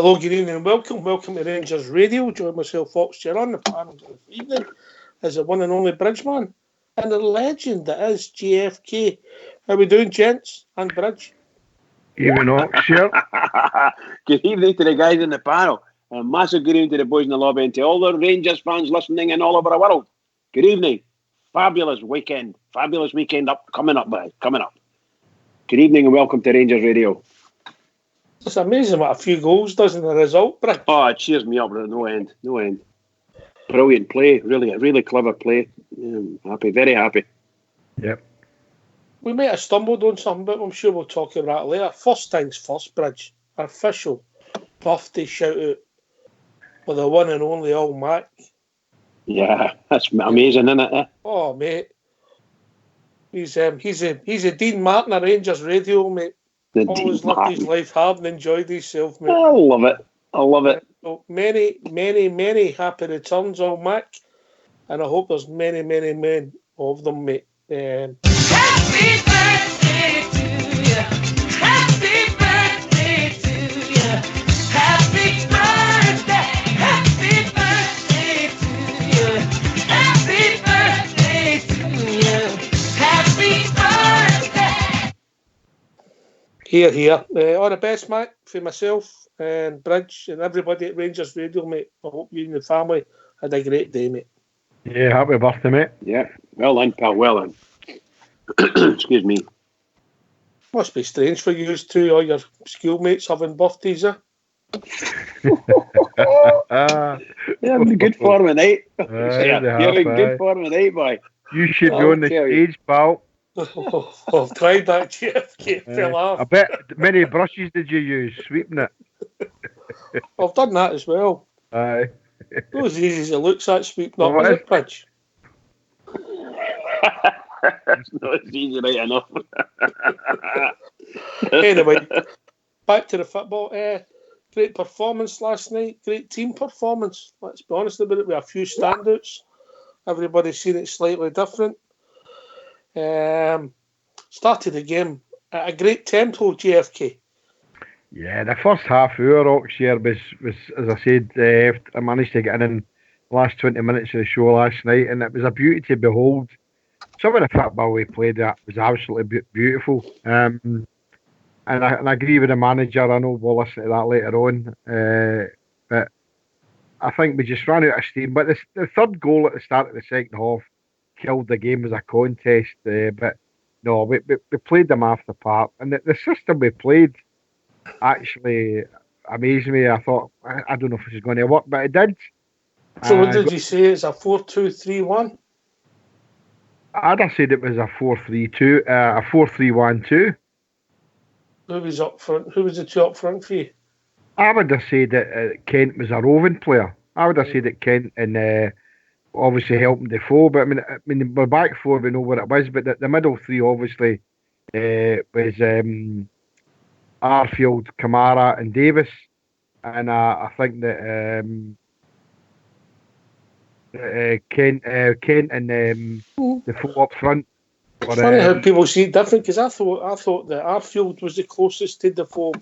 Hello, good evening and welcome. Welcome to Rangers Radio. Join myself, Foxchair, on the panel this evening as the one and only Bridgeman and the legend that is JFK. How we doing, gents and Bridge? Evening, Oxshire. Good evening to the guys in the panel. A massive good evening to the boys in the lobby and to all the Rangers fans listening in all over the world. Good evening. Fabulous weekend coming up. Good evening and welcome to Rangers Radio. It's amazing what a few goals does in the result, Bridge. Oh, it cheers me up. No end. Brilliant play. Really clever play. Happy, very happy. Yep. We might have stumbled on something, but I'm sure we'll talk about it later. First things first, Bridge. Our official birthday shout out for the one and only All Mac. Yeah, that's amazing, isn't it? Oh, mate. He's a Dean Martin of Rangers Radio, mate. Always lived his life hard and enjoyed himself, mate. I love it. So many happy returns, All Mac. And I hope there's many of them, mate. Happy birthday to you. Happy birthday to you. Happy birthday. Happy birthday to you. Happy birthday to you. Happy birthday. Here. All the best, mate, for myself and Bridge and everybody at Rangers Radio, mate. I hope you and the family had a great day, mate. Yeah, happy birthday, mate. Yeah, well done, pal, well done. Excuse me. Must be strange for you two, all your schoolmates having birthdays, eh? You're in good form tonight. You're in good form tonight, boy. You should be on the stage, pal. I've tried that, JFK. Fell off. I bet many brushes did you use sweeping it? I've done that as well. Aye. Not as easy as it looks at sweeping up, is it, Bridge? It's not as easy, right enough. Anyway, back to the football. Great performance last night. Great team performance. Let's be honest about it. We have a few standouts. Everybody's seen it slightly different. Started the game at a great tempo, JFK. Yeah, the first half hour, Oxshire, was as I said, I managed to get in the last 20 minutes of the show last night, and it was a beauty to behold. Some of the football we played that was absolutely beautiful. And I agree with the manager. I know we'll listen to that later on. But I think we just ran out of steam. But the third goal at the start of the second half killed the game as a contest. But no, we played them off the park. And the system we played actually amazed me. I thought, I don't know if this is going to work, but it did. So what did you say? It's a 4-2-3-1? I'd have said it was a 4-3-2, a 4-3-1-2. Who was up front? Who was the two up front for you? I would have said that Kent was a roving player. I would have said that Kent and obviously helping Defoe. But I mean, we're back four. We know what it was. But the middle three obviously was Arfield, Kamara, and Davis. And I think that Kent and Defoe up front. It's funny how people see it different, because I thought that Arfield was the closest to Defoe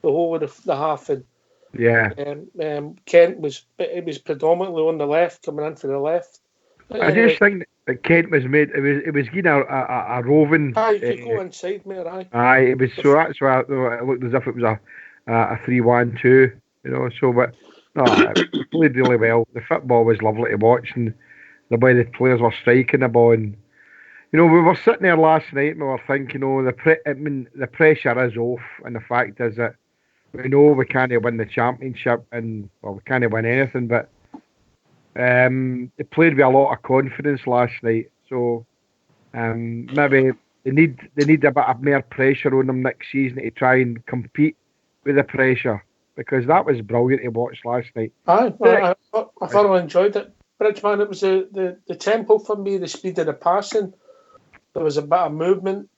the whole of the half, and Kent was predominantly on the left, coming in for the left. I just think that Kent was made. It was getting a roving. Aye, you could go inside, mate. Aye, it was so. That's why it looked as if it was a 3-1-2. You know, so but no, it played really well. The football was lovely to watch, and the way the players were striking the ball. And, you know, we were sitting there last night and we were thinking, the pressure is off, and the fact is that we know we can't win the championship, and we can't win anything, but they played with a lot of confidence last night. So maybe they need a bit of more pressure on them next season to try and compete with the pressure, because that was brilliant to watch last night. I thoroughly enjoyed it. Bridgeman, it was the tempo for me, the speed of the passing. There was a bit of movement.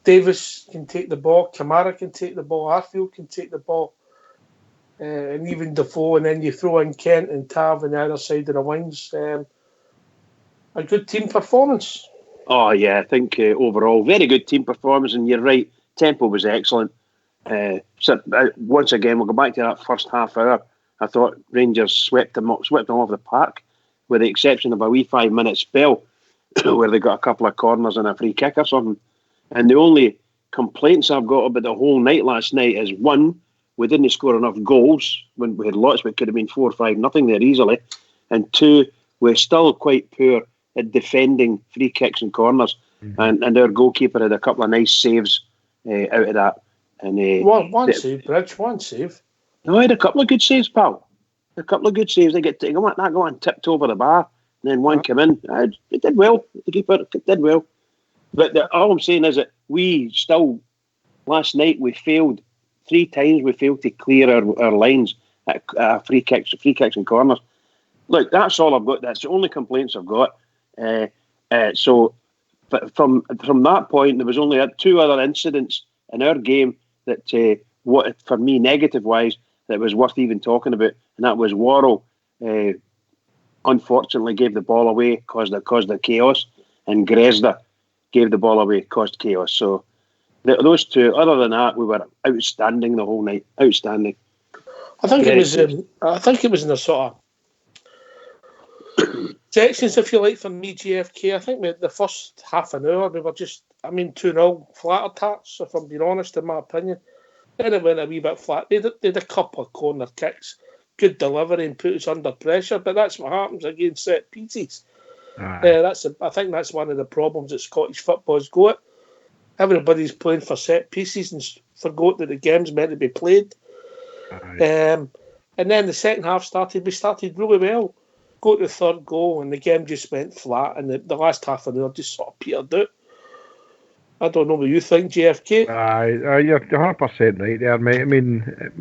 Davis can take the ball, Kamara can take the ball, Arfield can take the ball, and even Defoe, and then you throw in Kent and Tav on the other side of the wings. A good team performance. Oh, yeah, I think overall, very good team performance, and you're right, tempo was excellent. Once again, we'll go back to that first half hour. I thought Rangers swept them off the park, with the exception of a wee 5-minute spell where they got a couple of corners and a free kick or something. And the only complaints I've got about the whole night last night is, one, we didn't score enough goals when we had lots, but it could have been 4-5-0 there easily. And two, we're still quite poor at defending free kicks and corners. Mm-hmm. And our goalkeeper had a couple of nice saves out of that. And one save, Bridge, one save. No, I had a couple of good saves, pal. A couple of good saves. They go on tipped over the bar, and then one came in. It did well. The keeper did well. But all I'm saying is that we still, last night, we failed 3 times. We failed to clear our lines at free kicks and corners. Look, that's all I've got. That's the only complaints I've got. So, but from that point, there was only 2 other incidents in our game that, what for me, negative-wise, that was worth even talking about, and that was Worrell unfortunately gave the ball away, caused the chaos, and Grezda gave the ball away, caused chaos. So those 2, other than that, we were outstanding the whole night. Outstanding. I think it was in the sort of sections, if you like, for me, GFK. I think the first half an hour we were just, 2-0 flat attacks, if I'm being honest, in my opinion. Then it went a wee bit flat. They had a couple of corner kicks, good delivery, and put us under pressure. But that's what happens against set pieces. I think that's one of the problems that Scottish football's got. Everybody's playing for set pieces and forgot that the game's meant to be played. And then the second half we started really well. Got the third goal, and the game just went flat. And the last half an hour just sort of petered out. I don't know what you think, JFK. You're 100% right there, mate.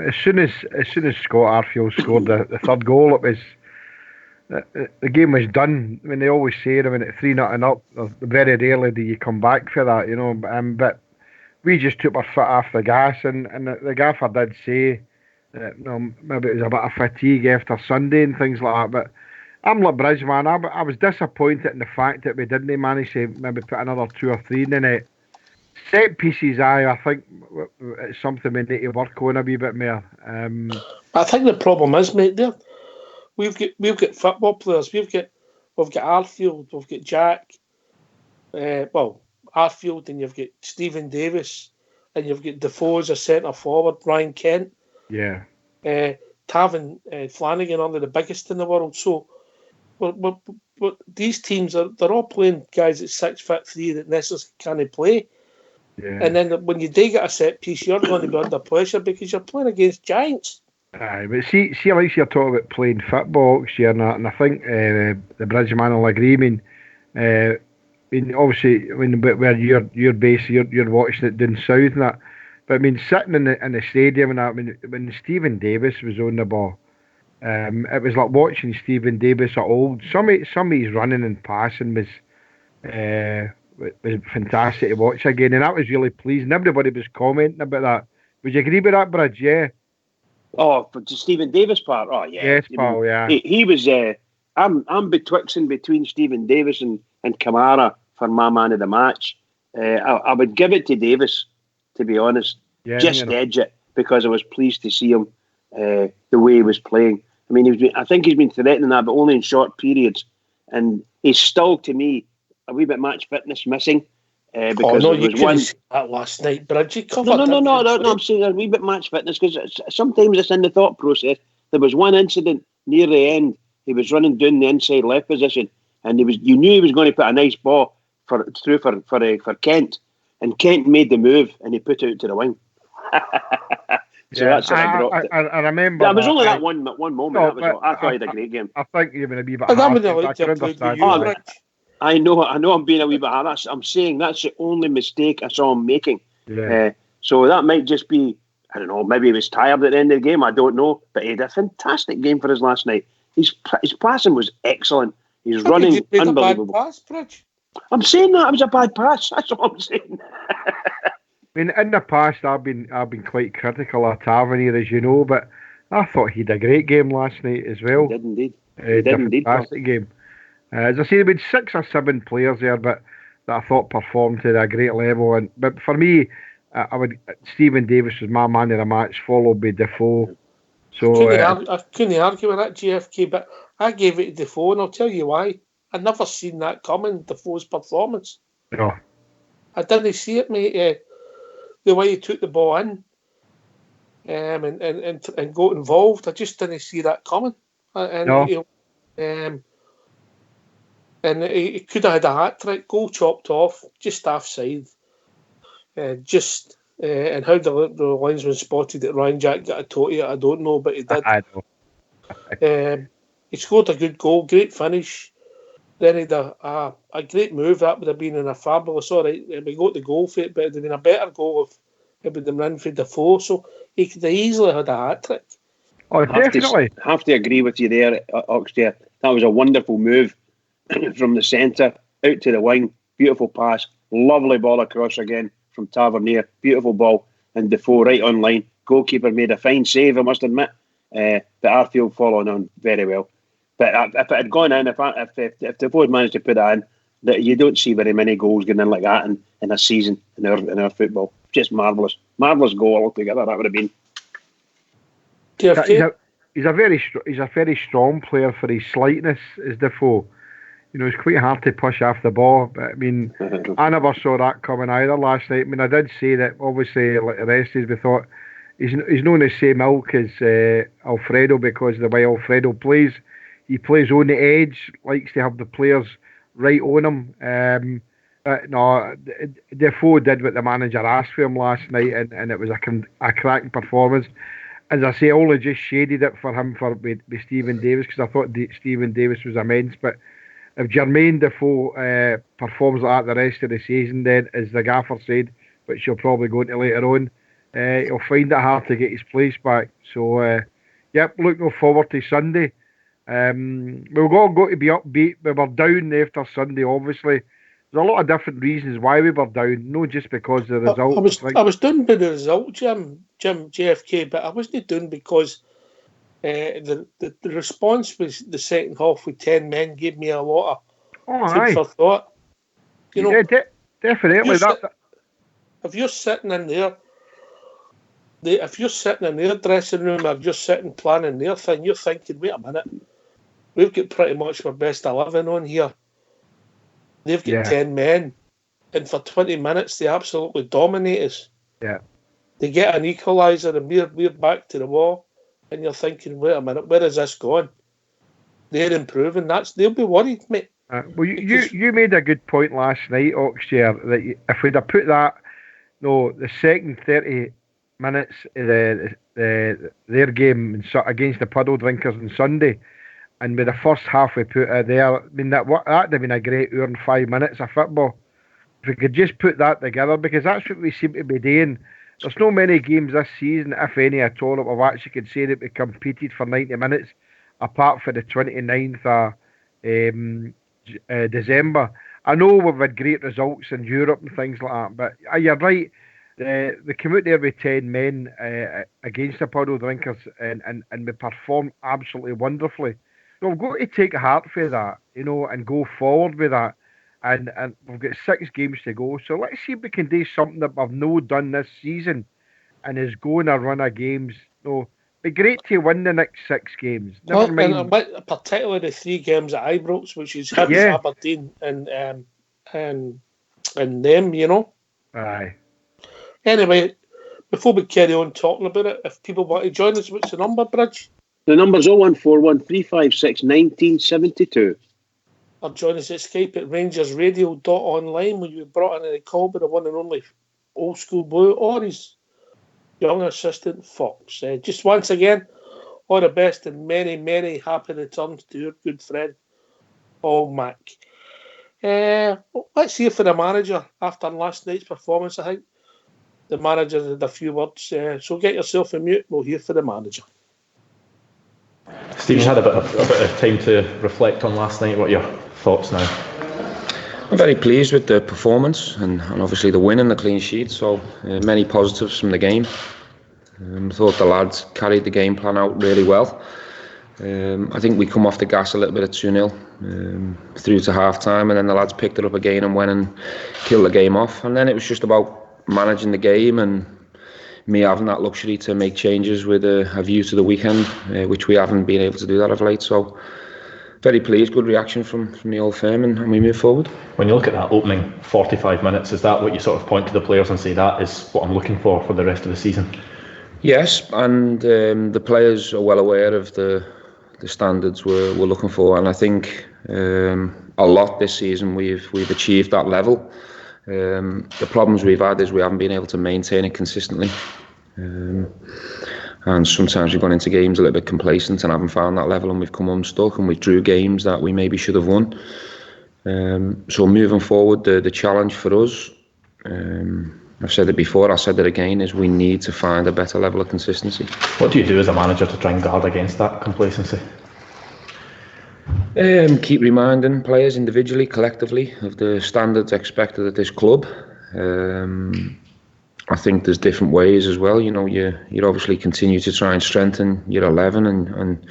As soon as Scott Arfield scored the third goal, it was the game was done. They always say that when it's 3-0 up, very rarely do you come back for that, you know. But we just took our foot off the gas, and the gaffer did say that maybe it was a bit of fatigue after Sunday and things like that. But I'm like Bridge, man. I was disappointed in the fact that we didn't manage to maybe put another 2 or 3 in the net. Set pieces, I think it's something we need to work on a wee bit more. I think the problem is, mate, there we've got football players. We've got Arfield, we've got Jack. Arfield, and you've got Stephen Davis, and you've got Defoe as a centre forward, Ryan Kent. Yeah. Tav and Flanagan are the biggest in the world. So, these teams they're all playing guys at 6'3" that necessarily can't play. Yeah. And then when you do get a set piece, you're going to be under pressure because you're playing against giants. Aye, but see, like you're talking about playing football here, and I think the Bridgeman will agree. Obviously, where you're based, you're watching it down south and that. But sitting in the stadium and that, when Stephen Davis was on the ball, it was like watching Stephen Davis at old. Some of his running and passing was fantastic to watch again, and that was really pleasing. Everybody was commenting about that. Would you agree with that, Bridge? Yeah. Oh, for the Stephen Davis part. Oh, yeah. Yes, pal. Yeah. He was. I'm betwixt between Stephen Davis and Kamara for my man of the match. I would give it to Davis, to be honest. Yeah, just edge it, because I was pleased to see him the way he was playing. I think he's been threatening that, but only in short periods, and he's still, to me, a wee bit match fitness missing. Because you couldn't see that last night, but you covered No, I'm saying a wee bit match fitness, because sometimes it's in the thought process. There was one incident near the end. He was running down the inside left position, and you knew he was going to put a nice ball through for Kent, and Kent made the move and he put it out to the wing. So that's what I dropped it. I remember. Yeah, it was only that one moment. No, I thought he had a great game. I think even a wee bit. I know I'm being a wee bit hard. I'm saying that's the only mistake I saw him making. Yeah. So that might just be, I don't know, maybe he was tired at the end of the game, I don't know. But he had a fantastic game for his last night. His passing was excellent. He's running unbelievable. A bad pass, Bridge? I'm saying that it was a bad pass. That's all I'm saying. In the past, I've been quite critical of Tavernier, as you know, but I thought he had a great game last night as well. He did indeed. Fantastic game. As I say, there had been 6 or 7 players there, but that I thought performed to a great level. But for me, I would. Stephen Davis was my man of the match, followed by Defoe. So I couldn't argue with that, JFK, but I gave it to Defoe, and I'll tell you why. I never seen that coming, Defoe's performance. no, I didn't see it, mate. The way he took the ball in and got involved, I just didn't see that coming. And he could have had a hat trick, goal chopped off, just offside. And how the linesman spotted that Ryan Jack got a totty, I don't know, but he did. I know. He scored a good goal, great finish. Then he had a great move. That would have been in a fabulous. All right, we got the goal for it, but it would have been a better goal if it would have run for Defoe. So he could have easily had a hat trick. Oh, definitely. Have to agree with you there, Oxtair. That was a wonderful move from the centre out to the wing. Beautiful pass. Lovely ball across again from Tavernier. Beautiful ball. And Defoe right on line. Goalkeeper made a fine save, I must admit. But Arfield following on very well. But if it had gone in, if Defoe had managed to put that in, that you don't see very many goals going in like that in a season in our football. Just marvellous goal altogether. That would have been. He's a very strong player for his slightness, is Defoe. You know, it's quite hard to push off the ball. But I mean, I never saw that coming either last night. I mean, I did say that obviously, like the rest of us, we thought he's known the same ilk as Alfredo because of the way Alfredo plays. He plays on the edge, likes to have the players right on him. But no, Defoe did what the manager asked for him last night, and it was a cracking performance. As I say, I only just shaded it for him with Stephen Davis because I thought Stephen Davis was immense. But if Jermaine Defoe performs like that the rest of the season, then, as the gaffer said, which you'll probably go into later on, he'll find it hard to get his place back. So, looking forward to Sunday. We've all got to be upbeat. We were down after Sunday, obviously. There's a lot of different reasons why we were down, not just because of the result. I was down by the result, Jim JFK, but I wasn't down because the response was the second half with 10 men gave me a lot of food for thought. You know, definitely. If you're sitting in there, if you're sitting in their dressing room or you're sitting planning their thing, you're thinking, wait a minute, we've got pretty much our best 11 on here. They've got 10 men, and for 20 minutes they absolutely dominate us. Yeah, they get an equaliser, and we're back to the wall, and you're thinking, wait a minute, where is this going? They're improving. They'll be worried, mate. Well, you made a good point last night, Oxshare, that if we'd have put that, the second 30 minutes of their game against the Puddle Drinkers on Sunday, and with the first half we put there, I mean that'd have been a great hour and 5 minutes of football. If we could just put that together, because that's what we seem to be doing. There's no many games this season, if any at all, that we've actually could say that we competed for 90 minutes, apart from the 29th of December. I know we've had great results in Europe and things like that, but you're right. They came out there with 10 men against the Puddle Drinkers, and we performed absolutely wonderfully. So we've got to take heart for that, and go forward with that. And we've got 6 games to go. So let's see if we can do something that we've not done this season, and is going a run of games. It'd be great to win the next 6 games. Never mind. And particularly the 3 games at Ibrox, which is Hibs, Aberdeen, and them. Aye. Anyway, before we carry on talking about it, if people want to join us, what's the number, Bridge? The number's 0141 356 1972. Or join us at Skype at rangersradio.online, where you brought in a call by the one and only Old School Blue or his young assistant Fox. Just once again, all the best and many, many happy returns to your good friend, Paul Mack. Let's hear from the manager after last night's performance. I think the manager had a few words, so get yourself a mute. We'll hear from the manager. Steve, you had a bit of time to reflect on last night. What are your thoughts now? I'm very pleased with the performance and obviously the win and the clean sheet. So many positives from the game. I thought the lads carried the game plan out really well. I think we come off the gas a little bit at 2-0 through to half time, and then the lads picked it up again and went and killed the game off. And then it was just about managing the game and me having that luxury to make changes with a view to the weekend, which we haven't been able to do that of late. So very pleased, good reaction from the old firm, and we move forward. When you look at that opening 45 minutes, is that what you sort of point to the players and say that is what I'm looking for the rest of the season? Yes, and the players are well aware of the standards we're looking for, and I think a lot this season we've achieved that level. The problems we've had is we haven't been able to maintain it consistently, and sometimes we've gone into games a little bit complacent and haven't found that level, and we've come unstuck and we drew games that we maybe should have won. So moving forward, the challenge for us, I've said it before, I'll say it again, is we need to find a better level of consistency. What do you do as a manager to try and guard against that complacency? Keep reminding players individually, collectively, of the standards expected at this club. I think there's different ways as well. You know, you obviously continue to try and strengthen your 11 and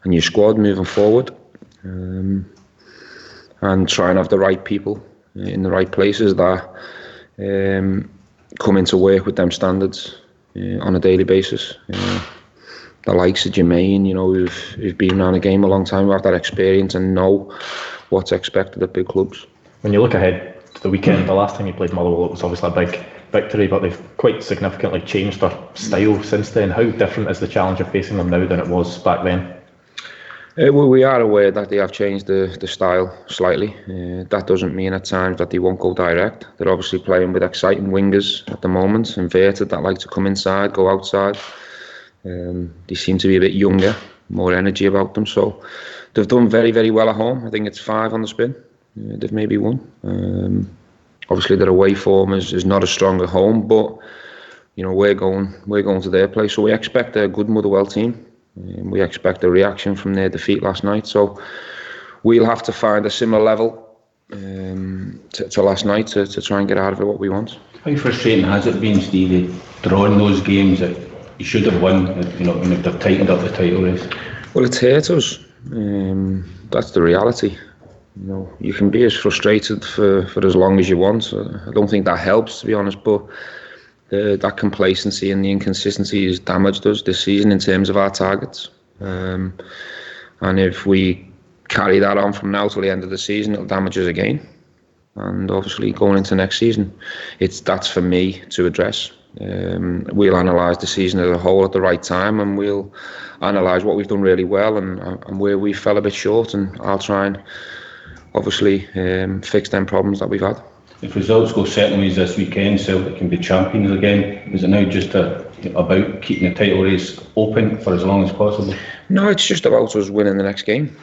your squad moving forward, and try and have the right people in the right places that come into work with them standards on a daily basis. The likes of Jermaine, you know, who've been around the game a long time, who have that experience and know what's expected at big clubs. When you look ahead to the weekend, the last time you played Motherwell, it was obviously a big victory, but they've quite significantly changed their style since then. How different is the challenge of facing them now than it was back then? Well, we are aware that they have changed the style slightly. That doesn't mean at times that they won't go direct. They're obviously playing with exciting wingers at the moment, inverted, that like to come inside, go outside. They seem to be a bit younger, more energy about them. So they've done very, very well at home. I think it's 5 on the spin. They've maybe won. Obviously, their away form is not as strong at home, but you know we're going to their place. So we expect a good Motherwell team. We expect a reaction from their defeat last night. So we'll have to find a similar level to last night to try and get out of it what we want. How frustrating has it been, Stevie, drawing those games that you should have won, you know, when they've tightened up the title race? Well, it's hurt us. That's the reality. You know, you can be as frustrated for as long as you want. I don't think that helps, to be honest, but that complacency and the inconsistency has damaged us this season in terms of our targets. And if we carry that on from now till the end of the season, it'll damage us again. And obviously going into next season, that's for me to address. We'll analyse the season as a whole at the right time, and we'll analyse what we've done really well and where we fell a bit short, and I'll try and obviously fix them problems that we've had. If results go certain ways this weekend, Celtic can be champions again. Is it now just about keeping the title race open for as long as possible? No, it's just about us winning the next game.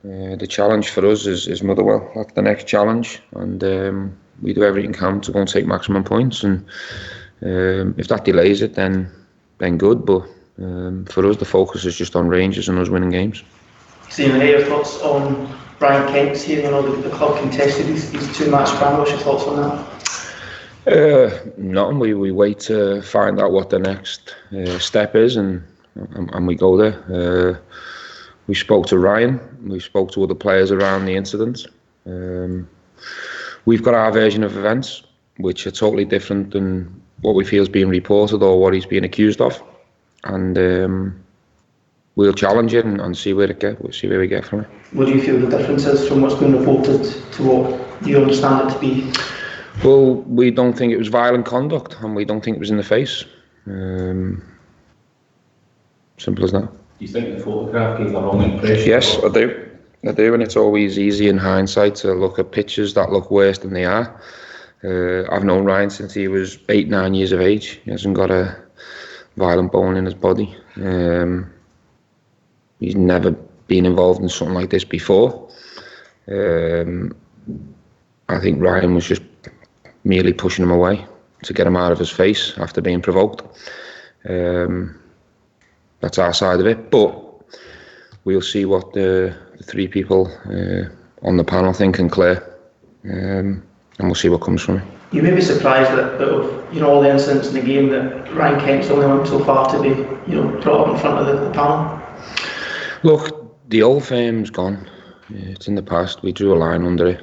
The challenge for us is Motherwell. That's the next challenge, and we do everything we can to go and take maximum points. And if that delays it, then good. But for us, the focus is just on Rangers and us winning games. Stephen, your thoughts on Ryan Kent's here? You know, the club contested these 2-match ban. What's your thoughts on that? Nothing. We wait to find out what the next step is, and we go there. We spoke to Ryan. We spoke to other players around the incident. We've got our version of events, which are totally different than what we feel is being reported or what he's being accused of, and we'll challenge it and see where we get from it. What do you feel the difference is from what's been reported to what you understand it to be? Well, we don't think it was violent conduct, and we don't think it was in the face. Simple as that. Do you think the photograph gave a wrong impression? Yes, I do, and it's always easy in hindsight to look at pictures that look worse than they are. I've known Ryan since he was 8-9 years of age. He hasn't got a violent bone in his body. He's never been involved in something like this before. I think Ryan was just merely pushing him away to get him out of his face after being provoked. That's our side of it, but we'll see what the 3 people on the panel think and Claire, and we'll see what comes from it. You may be surprised that of all the incidents in the game that Ryan Kent's only went so far to be brought up in front of the panel. Look, the old firm's gone. It's in the past. We drew a line under it.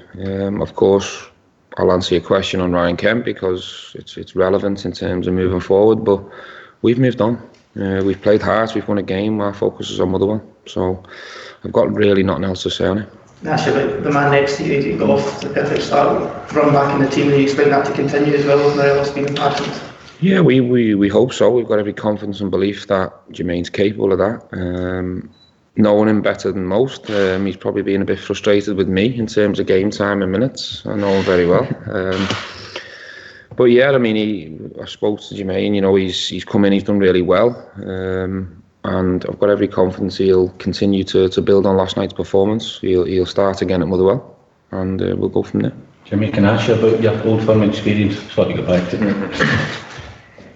Of course, I'll answer your question on Ryan Kent because it's relevant in terms of moving forward. But we've moved on. We've played hard. We've won a game. Our focus is on Motherwell. So I've got really nothing else to say on it. Actually, but the man next to you, he got off to the perfect start, run back in the team, and you expect that to continue as well with Morelos being impassioned? Yeah, we hope so. We've got every confidence and belief that Jermaine's capable of that. Knowing him better than most, he's probably been a bit frustrated with me in terms of game time and minutes. I know him very well. But yeah, I mean, I spoke to Jermaine. You know, he's come in, he's done really well, and I've got every confidence he'll continue to build on last night's performance. He'll start again at Motherwell, and we'll go from there. Jermaine, can I ask you about your Old Firm experience? So I get back to it.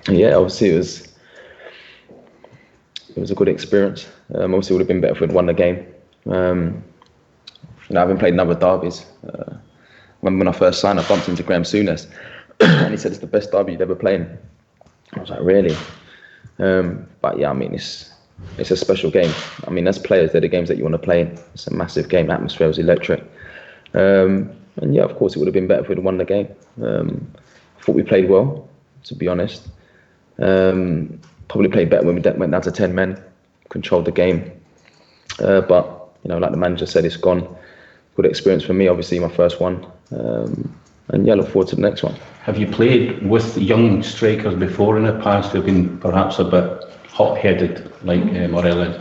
Yeah, obviously it was a good experience. Obviously, it would have been better if we'd won the game. Having played in other derbies, when I first signed, I bumped into Graham Souness, and he said it's the best derby you'd ever played in. I was like, really? But yeah, I mean, it's a special game. I mean, as players, they're the games that you want to play in. It's a massive game. Atmosphere was electric. And yeah, of course, it would have been better if we'd won the game. I thought we played well, to be honest. Probably played better when we went down to 10 men, controlled the game. But, you know, like the manager said, it's gone. Good experience for me, obviously, my first one. And yeah, look forward to the next one. Have you played with young strikers before in the past who've been perhaps a bit hot-headed, like Morelos?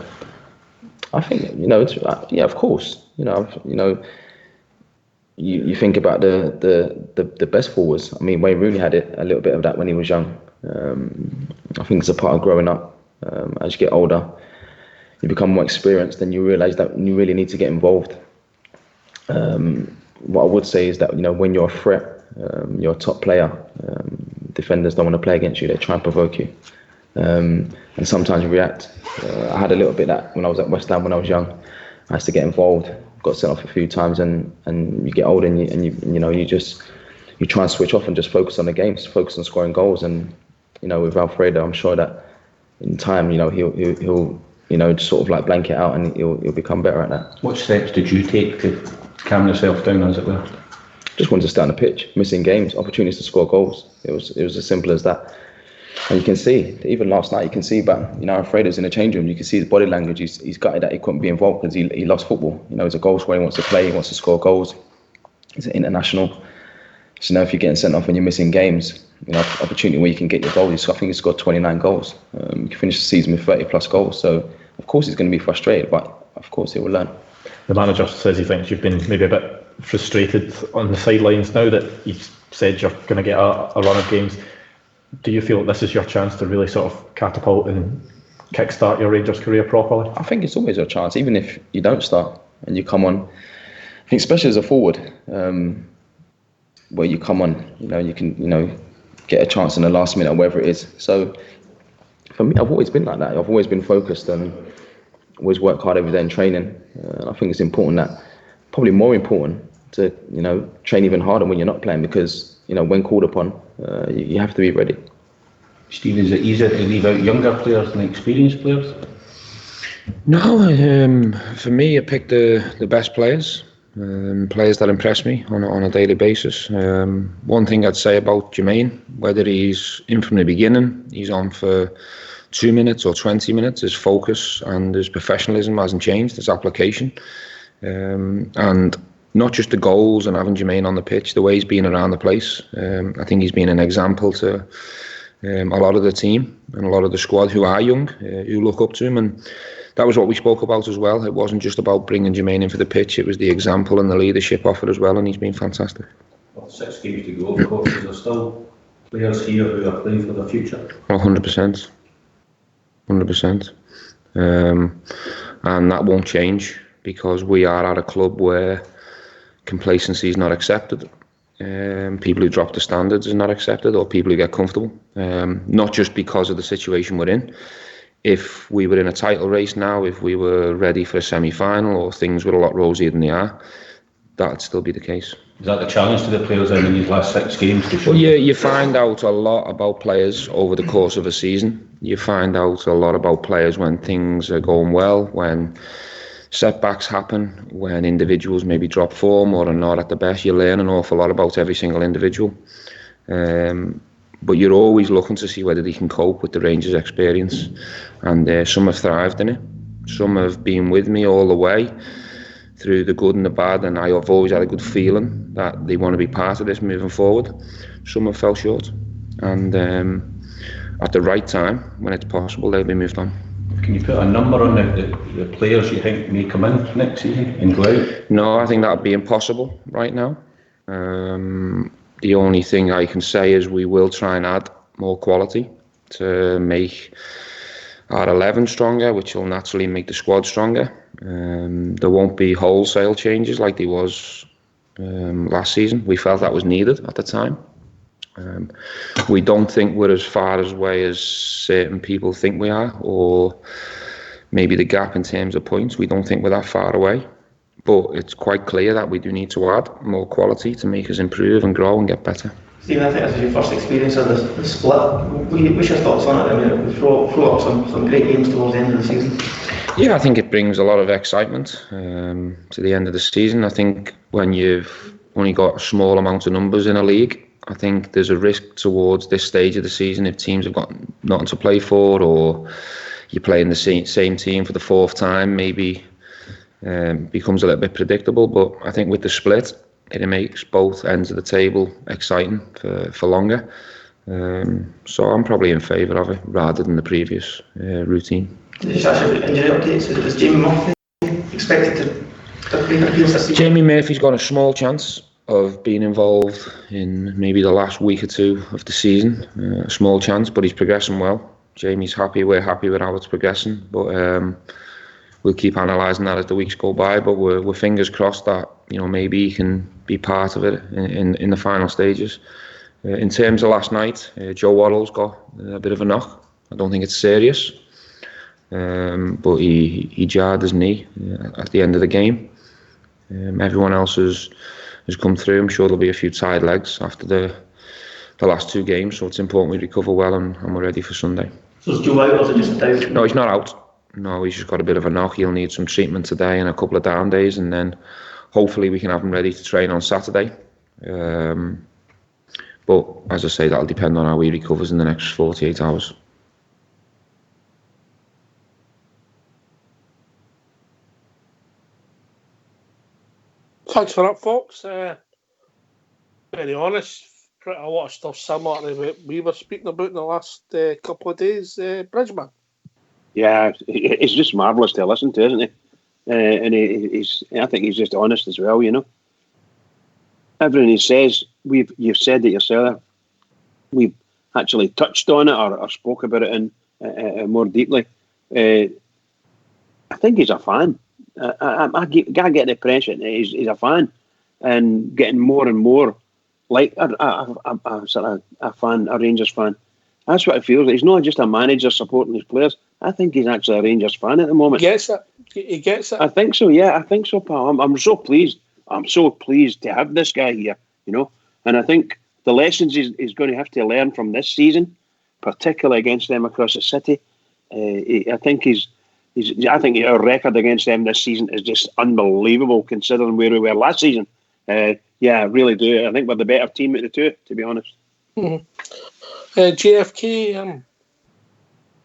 I think, you know, yeah, of course. You think about the best forwards. I mean, Wayne Rooney had a little bit of that when he was young. I think it's a part of growing up. As you get older, you become more experienced, and you realise that you really need to get involved. What I would say is that, you know, when you're a threat, you're a top player, defenders don't want to play against you. They try and provoke you, and sometimes you react. I had a little bit of that when I was at West Ham when I was young. I used to get involved, got sent off a few times, and you get older and you try and switch off and just focus on the games, focus on scoring goals. And you know, with Alfredo, I'm sure that in time, you know, he'll you know, just sort of like blank it out, and he'll become better at that. What steps did you take to calm yourself down, as it were? Just wanted to stay on the pitch, missing games, opportunities to score goals. It was as simple as that. And you can see, even last night, you can see, but you know, Alfredo's in the change room. You can see his body language. He's gutted that he couldn't be involved because he loves football. You know, he's a goal scorer. He wants to play. He wants to score goals. He's an international. So now, if you're getting sent off and you're missing games, you know, opportunity where you can get your goals. I think he scored 29 goals. You can finish the season with 30 plus goals. So of course he's going to be frustrated, but of course he will learn. The manager says he thinks you've been maybe a bit frustrated on the sidelines now that you've said you're going to get a run of games. Do you feel that this is your chance to really sort of catapult and kickstart your Rangers career properly? I think it's always your chance, even if you don't start and you come on. I think especially as a forward, where you come on, you know, you can, you know, get a chance in the last minute or wherever it is. So for me, I've always been like that. I've always been focused and always work hard every day in training. I think it's important that, probably more important, to, you know, train even harder when you're not playing, because, you know, when called upon, you have to be ready. Steve, is it easier to leave out younger players than experienced players? No, for me, I picked the best players. Players that impress me on a daily basis. One thing I'd say about Jermaine, whether he's in from the beginning, he's on for 2 minutes or 20 minutes, his focus and his professionalism hasn't changed, his application. And not just the goals and having Jermaine on the pitch, the way he's been around the place. I think he's been an example to a lot of the team and a lot of the squad who are young, who look up to him. And that was what we spoke about as well. It wasn't just about bringing Jermaine in for the pitch, it was the example and the leadership offered as well, and he's been fantastic. Well, 6 games to go, of course. Is there still players here who are playing for the future? 100%. 100%. And that won't change, because we are at a club where complacency is not accepted. People who drop the standards is not accepted, or people who get comfortable. Not just because of the situation we're in. If we were in a title race now, if we were ready for a semi-final, or things were a lot rosier than they are, that'd still be the case. Is that the challenge to the players in these last 6 games? Well, you find out a lot about players over the course of a season. You find out a lot about players when things are going well, when setbacks happen when individuals maybe drop form or are not at the best. You learn an awful lot about every single individual. But you're always looking to see whether they can cope with the Rangers experience. And some have thrived in it. Some have been with me all the way through the good and the bad, and I have always had a good feeling that they want to be part of this moving forward. Some have fell short, and at the right time, when it's possible, they'll be moved on. Can you put a number on the players you think may come in next season and go out? No, I think that would be impossible right now. The only thing I can say is we will try and add more quality to make our 11 stronger, which will naturally make the squad stronger. There won't be wholesale changes like there was last season. We felt that was needed at the time. We don't think we're as far away as certain people think we are, or maybe the gap in terms of points. We don't think we're that far away. But it's quite clear that we do need to add more quality to make us improve and grow and get better. Stephen, I think this is your first experience of the split. What's your thoughts on it? I mean, we throw up some great games towards the end of the season. Yeah, I think it brings a lot of excitement to the end of the season. I think when you've only got a small amount of numbers in a league, I think there's a risk towards this stage of the season if teams have got nothing to play for, or you're playing the same team for the fourth time, maybe becomes a little bit predictable. But I think with the split, it makes both ends of the table exciting for longer. So I'm probably in favour of it rather than the previous routine. Just actually injury updates. Is Jamie Murphy expected to play against this season? Jamie Murphy's got a small chance of being involved in maybe the last week or two of the season. A small chance, but he's progressing well. Jamie's happy. We're happy with how it's progressing. But we'll keep analysing that as the weeks go by, but we're fingers crossed that maybe he can be part of it in the final stages. In terms of last night, Joe Waddle's got a bit of a knock. I don't think it's serious, but he jarred his knee at the end of the game. Everyone else has come through. I'm sure there'll be a few tired legs after the last two games, so it's important we recover well and we're ready for Sunday. So is Joe out or is it just a doubt? No, he's not out. No, he's just got a bit of a knock. He'll need some treatment today and a couple of down days, and then hopefully we can have him ready to train on Saturday. But as I say, that'll depend on how he recovers in the next 48 hours. Thanks for that, folks. Very honest, pretty a lot of stuff similar to what we were speaking about in the last couple of days. Bridgman. Yeah, it's just marvellous to listen to, isn't it? And I think he's just honest as well, Everything he says, you've said it yourself. We've actually touched on it or spoke about it in more deeply. I think he's a fan. I get the impression that he's a fan, and getting more and more like a fan, a Rangers fan. That's what it feels like. He's not just a manager supporting his players. I think he's actually a Rangers fan at the moment. He gets it. He gets it. I think so, yeah. I think so, pal. I'm so pleased. I'm so pleased to have this guy here, And I think the lessons he's going to have to learn from this season, particularly against them across the city, I think our record against them this season is just unbelievable considering where we were last season. Yeah, I really do. I think we're the better team of the two, to be honest. Mm-hmm. JFK,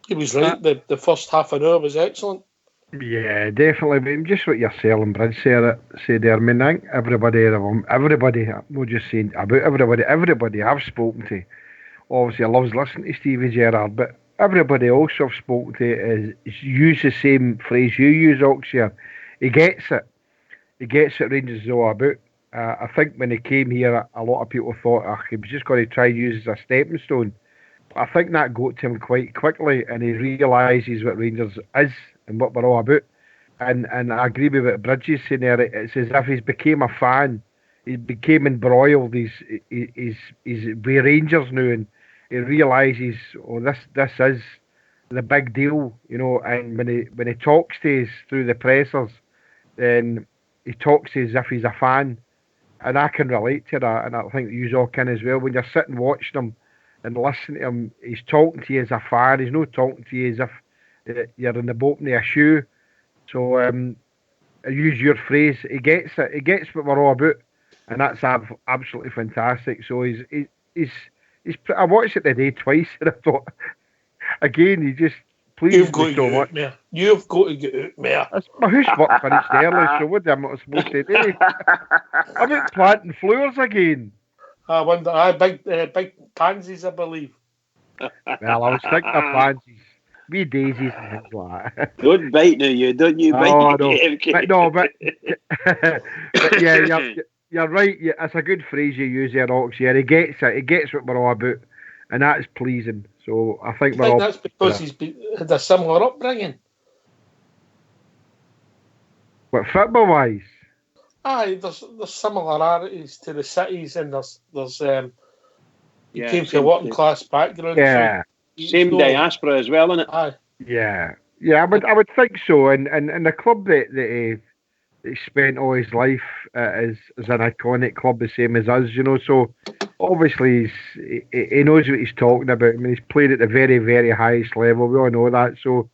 he was right. The first half an hour was excellent. Yeah, definitely. But just what yourself and Bridge said there. I mean, I think everybody, I'm not just saying about everybody I've spoken to, obviously loves listening to Stevie Gerrard, but everybody also I've spoken to is use the same phrase you use, Oxia. He gets it. He gets it. Rangers is all about. I think when he came here, a lot of people thought he was just going to try and use as a stepping stone. But I think that got to him quite quickly, and he realises what Rangers is and what we're all about. And I agree with what Bridges saying there. It's as if he's became a fan. He became embroiled. He's with Rangers now, and he realises, this is the big deal, And when he talks to us through the pressers, then he talks to us as if he's a fan. And I can relate to that, and I think you all can as well. When you're sitting watching him and listening to him, he's talking to you as a fan. He's not talking to you as if you're in the bottom of a shoe. So I use your phrase, he gets it. He gets what we're all about, and that's absolutely fantastic. So he's I watched it today twice, and I thought, again, he just pleased me so much. You've got to get out, Mayor. My house work finished early, so what am I supposed to do? I'm out planting flowers again. I wonder, big pansies, I believe. Well, I was thinking of pansies. Wee daisies and things like that. Don't bite now, you don't you bite. Oh, no. But yeah, you're right. It's a good phrase you use there, Ox. Yeah, he gets it. He gets what we're all about, and that's pleasing. So I think we're all. That's because he's had a similar upbringing. But football-wise? Aye, there's similarities to the cities, and there's he came from a working class background. Yeah. So same diaspora as well, isn't it? Aye. Yeah. I would think so. And the club that he spent all his life is an iconic club, the same as us, you know. So obviously he knows what he's talking about. I mean, he's played at the very, very highest level. We all know that. So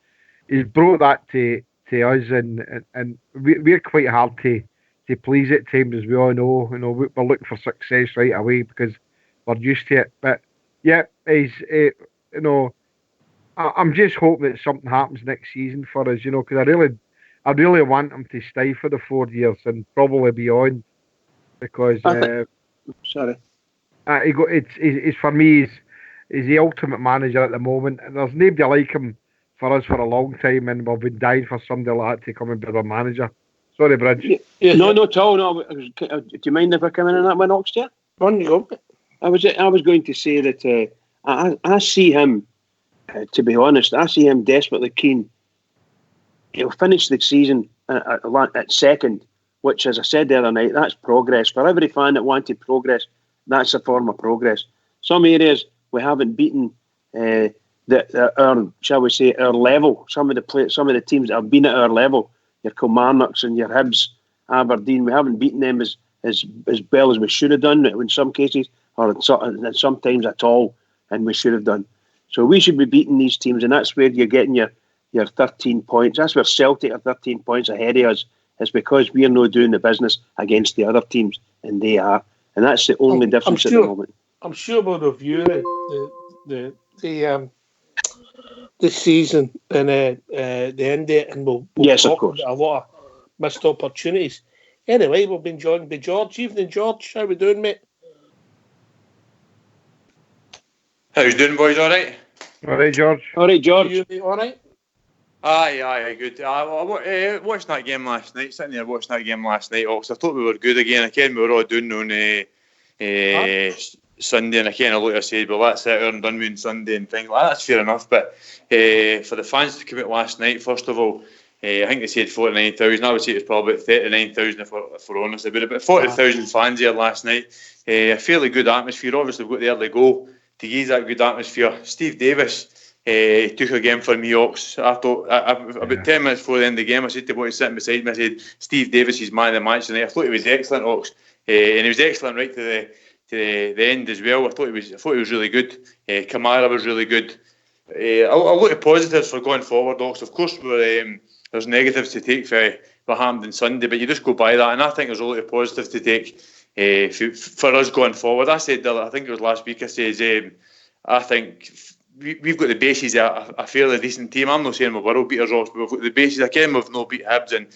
he's brought that to us, and we're quite hard to please at times, as we all know. You know, we're looking for success right away because we're used to it. But yeah, he's you know, I'm just hoping that something happens next season for us, you know, because I really want him to stay for the 4 years and probably beyond, because sorry, it's for me, he's the ultimate manager at the moment, and there's nobody like him for us for a long time, and we've been dying for somebody like that to come and be our manager. Sorry, Bridge. No, at all. No, do you mind if I come in on that one, Oxford? On you go. I was going to say that I see him. To be honest, I see him desperately keen. He'll finish the season at second, which, as I said the other night, that's progress. For every fan that wanted progress, that's a form of progress. Some areas we haven't beaten our level. Some of the teams that have been at our level, your Kilmarnocks and your Hibs, Aberdeen, we haven't beaten them as well as we should have done in some cases, or sometimes at all, and we should have done. So we should be beating these teams, and that's where you're getting your 13 points. That's where Celtic are 13 points ahead of us. It's because we're not doing the business against the other teams, and they are. And that's the only difference at the moment. I'm sure we'll review the season and the end of it, and we'll yes, talk of course, about a lot of missed opportunities. Anyway, we've been joined by George. Evening, George. How we doing, mate? How's you doing, boys? All right? All right, George. All right, George. You, mate, all right? Aye, good. I watched that game last night. Sitting there watching that game last night, Ox. I thought we were good again. Again, we were all doing on Sunday, and again, like I said, well, that's it, earned done with on Sunday and things like that. That's fair enough. But for the fans to come out last night, first of all, I think they said 49,000. I would say it was probably about 39,000 if we're honest. There were about 40,000 fans here last night. A fairly good atmosphere. Obviously, we've got the early goal to use that good atmosphere. Steve Davis took a game for me, Ox. I thought about 10 minutes before the end of the game, I said to the boy sitting beside me, I said, Steve Davis is man of the match tonight. I thought he was excellent, Ox, and he was excellent right to the end as well. I thought he was really good. Kamara was really good. I'll look at positives for going forward, Ox. Of course, there's negatives to take for what happened on Sunday, but you just go by that, and I think there's a lot of positives to take for us going forward. I said, I think it was last week, I said, I think we've got the basis of a fairly decent team. I'm not saying we're world beaters, but we've got the basis. Again, we've not beat Hibs, and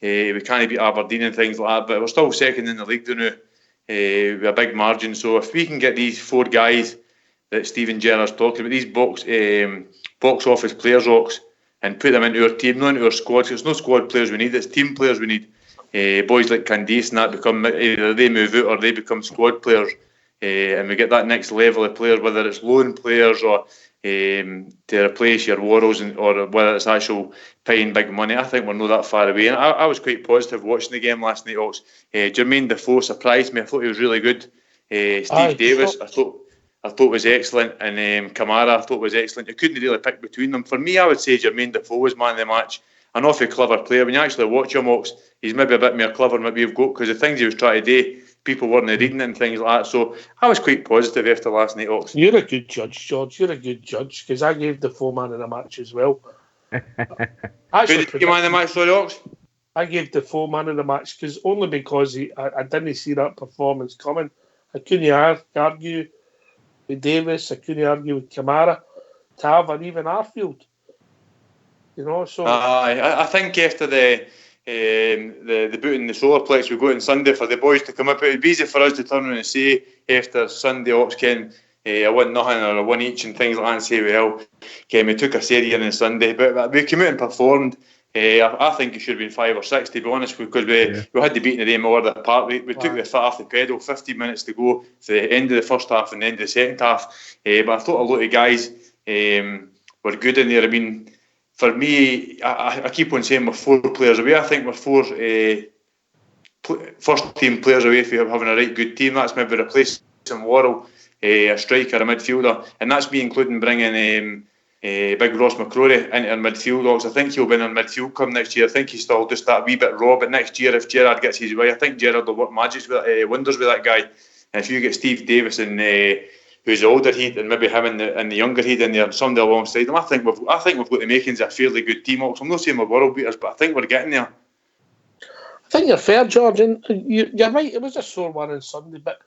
we can't beat Aberdeen and things like that, but we're still second in the league now with a big margin. So if we can get these 4 guys that Stephen Gerrard's talking about, these box office players, Ox, and put them into our team, not into our squad. It's no squad players we need, it's team players we need. Boys like Candice and that become, either they move out or they become squad players, and we get that next level of players, whether it's loan players or to replace your Worrells, or whether it's actual paying big money. I think we're not that far away, and I was quite positive watching the game last night, Ox. Jermaine Defoe surprised me. I thought he was really good. Steve Davis, I thought was excellent, and Kamara I thought was excellent. You couldn't really pick between them. For me, I would say Jermaine Defoe was man of the match. An awfully clever player. When you actually watch him, Ox, he's maybe a bit more clever than maybe you've got, because the things he was trying to do, people weren't reading it and things like that. So I was quite positive after last night, Ox. You're a good judge, George. You're a good judge, because I gave Defoe man of the match as well. Who did you man of the match, sorry, Ox? I gave Defoe man of the match only because I didn't see that performance coming. I couldn't argue with Davis. I couldn't argue with Kamara, Tav, and even Arfield. So I think after the boot in the solar plex we got on Sunday for the boys to come up, it would be easy for us to turn around and say after Sunday Ox Ken I won nothing or I won each and things like that and say, well, Ken, we took a series in on Sunday, but we came out and performed. I think it should have been 5 or 6 to be honest, because we had the beating of them over the park. We took the foot off the pedal, 15 minutes to go for the end of the first half and the end of the second half. But I thought a lot of guys were good in there. I mean, for me, I keep on saying we're 4 players away. I think we're 4 first team players away from having a right good team. That's maybe replacing Worrell, a striker, a midfielder, and that's me including bringing Big Ross McCrory into our midfield. I think he'll be in our midfield come next year. I think he's still just that wee bit raw, but next year if Gerrard gets his way, I think Gerrard will work magic with wonders with that guy. And if you get Steve Davis and who's the older heat, and maybe him and the younger heat in there, somebody alongside him, I think we've got the makings of a fairly good team. I'm not saying we're world beaters, but I think we're getting there. I think you're fair, George, and you're right. It was a sore one on Sunday, but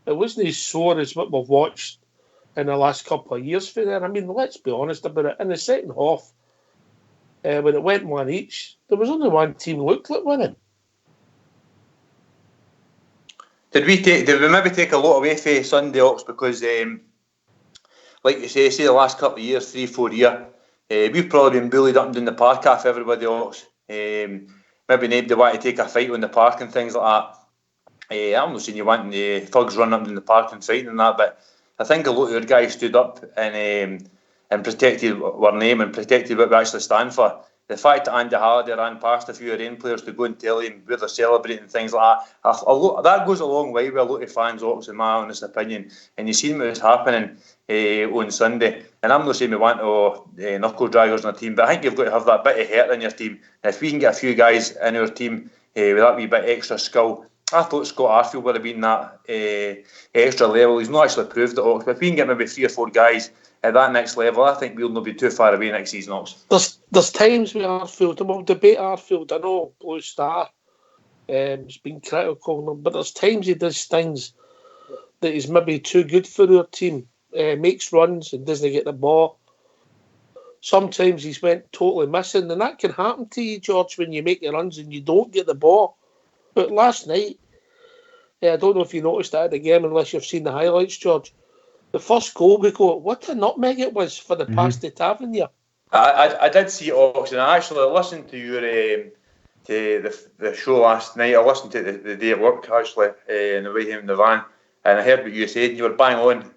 it wasn't as sore as what we've watched in the last couple of years for there. I mean, let's be honest about it. In the second half, when it went 1 each, there was only one team looked like winning. Did we maybe take a lot away from Sunday Ox because, like you say the last couple of years, 3-4 years, we've probably been bullied up and down the park off everybody else. Maybe nobody want to take a fight on the park and things like that. I'm not saying you want the thugs running up in the park and fighting and that, but I think a lot of your guys stood up and protected our name and protected what we actually stand for. The fact that Andy Halliday ran past a few of Rain players to go and tell him where they're celebrating and things like that, that goes a long way with a lot of fans, Ox, in my honest opinion. And you've seen what was happening on Sunday. And I'm not saying we want knuckle draggers on a team, but I think you've got to have that bit of hurt in your team. And if we can get a few guys in our team with that wee bit extra skill, I thought Scott Arfield would have been that extra level. He's not actually proved it, Ox, but if we can get maybe 3 or 4 guys at that next level, I think we'll not be too far away next season, Ox. There's times with Arfield, and we'll debate Arfield. I know Blue Star has been critical on him, but there's times he does things that is maybe too good for our team. Makes runs and doesn't get the ball. Sometimes he's went totally missing, and that can happen to you, George, when you make your runs and you don't get the ball. But last night, I don't know if you noticed that at the game, unless you've seen the highlights, George. The first goal we got, what a nutmeg it was for the pass to Tavernier. I did see it, Ox, and I actually listened to your to the show last night. I listened to the day of work actually on the way home in the van, and I heard what you said. You were bang on.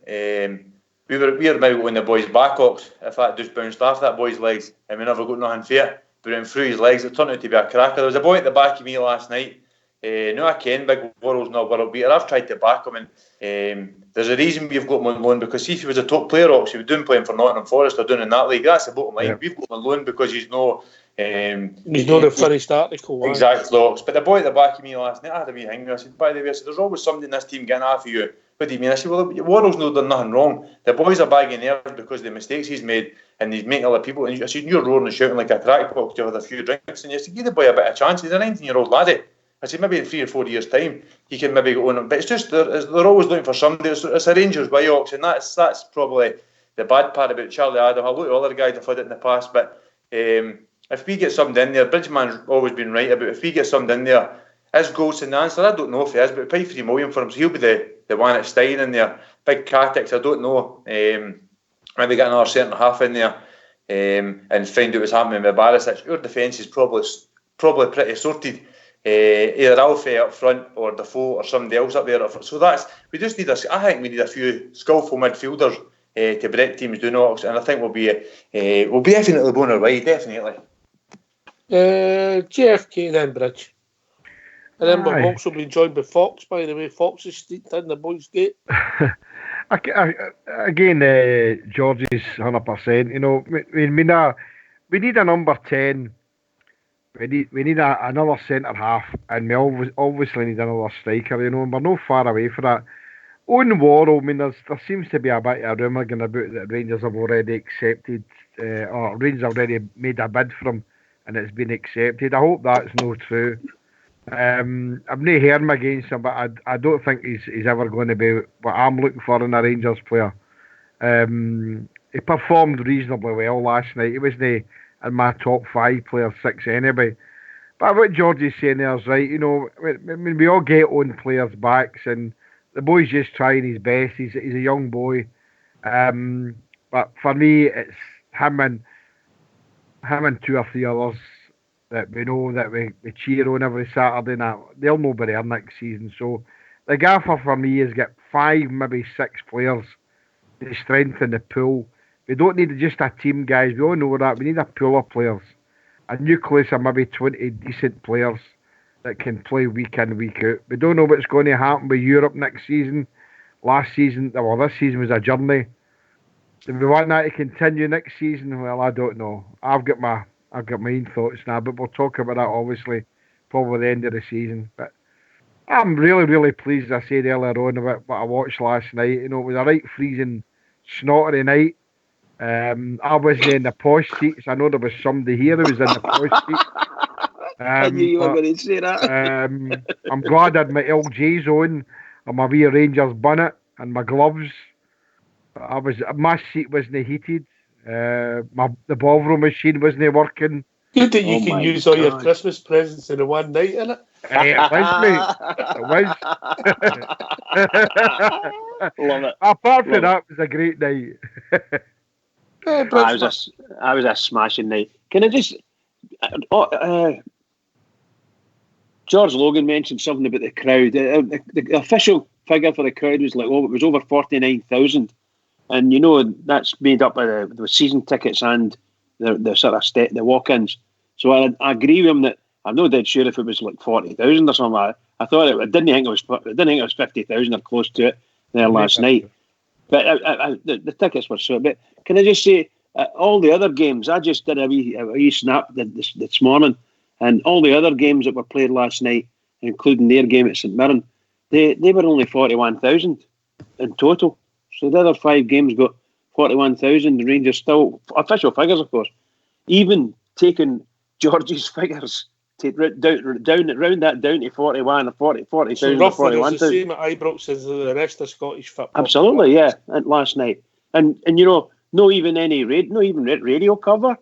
We were maybe on the boy's back, Ox, if that just bounced off that boy's legs, and we never got nothing for it. But it went through his legs. It turned out to be a cracker. There was a boy at the back of me last night. No, I can. Big Worrell's not a world beater. I've tried to back him, and there's a reason we've got him on loan, because see, if he was a top player, Ox, he was doing playing for Nottingham Forest or doing in that league. That's the bottom line. Yeah. We've got him on loan because he's no. He's not the finished article. Exactly, Ox. But the boy at the back of me last night, I had a wee hang. I said, by the way, there's always somebody in this team getting half of you. What do you mean? I said, well, Worrell's not done nothing wrong. The boy's a bag of nerves because of the mistakes he's made, and he's making other people. And I said, you're roaring and shouting like a crackpot to have a few drinks. And you said, give the boy a bit of chance. He's a 19-year-old laddie. I said, maybe in 3 or 4 years' time, he can maybe go on. But it's just, they're always looking for somebody. It's a Rangers way, Ox, and that's probably the bad part about Charlie Adam. A lot of other guys have had it in the past, but if we get somebody in there, Bridgman's always been right about if we get somebody in there, is Goldson the answer? I don't know if he is, but pay 3 million for him, so he'll be the one that's staying in there. Big Katix, I don't know. Maybe get another centre half in there and find out what's happening with Barisic. Our defence is probably pretty sorted. Either Alfie up front or Defoe or somebody else up there. So we just need I think we need a few skillful midfielders to break teams down, Ox, and I think we'll be definitely going our way, definitely. JFK then, Bridge. And then we'll also be joined by Fox, by the way. Fox is sneaked in the boys' gate. Again, George is 100%. You know, we need a number 10. We need another centre half, and we obviously need another striker. You know, and we're not far away from that. On Worrell, I mean, there seems to be a bit of a rumour going about that Rangers have already accepted, or Rangers have already made a bid for him and it's been accepted. I hope that's not true. I've not heard him against him, but I don't think he's ever going to be what I'm looking for in a Rangers player. He performed reasonably well last night. He wasn't in my top 5 players, 6 anyway. But what George is saying there is right. We all get on players' backs, and the boy's just trying his best. He's a young boy. But for me, it's him and 2 or 3 others that we know that we cheer on every Saturday night. They'll know by there next season. So the gaffer for me has got 5, maybe 6 players to strengthen the pool. We don't need just a team, guys. We all know that. We need a pool of players. A nucleus of maybe 20 decent players that can play week in, week out. We don't know what's going to happen with Europe next season. This season was a journey. Do we want that to continue next season? Well, I don't know. I've got my own thoughts now, but we'll talk about that obviously probably the end of the season. But I'm really, really pleased, as I said earlier on, about what I watched last night. It was a right freezing, snottery night. I wasn't in the posh seats. I know there was somebody here who was in the posh seats. I knew you were going to say that. I'm glad I had my LGs on and my wee Rangers bonnet and my gloves. My seat wasn't heated. The ballroom machine wasn't working. Good that you can use all your Christmas presents in the one night, innit? It was, mate. It was. Love it. Apart from that, it was a great night. I was a smashing night. Can I just... George Logan mentioned something about the crowd. The official figure for the crowd was it was over 49,000. And that's made up of the season tickets and the sort of the walk-ins. So I agree with him that I'm not dead sure if it was like 40,000 or something. I thought I didn't think it was 50,000 or close to it there last night. But the tickets were so. But can I just say, all the other games, I just did a wee snap this morning, and all the other games that were played last night, including their game at St Mirren, they were only 41,000 in total. So the other 5 games got 41,000. The Rangers still, official figures, of course, even taking George's figures to round that down to 41 or 40,000 so or 41,000. It's the same at Ibrox as the rest of Scottish football. Absolutely, yeah. And last night, and no even radio cover.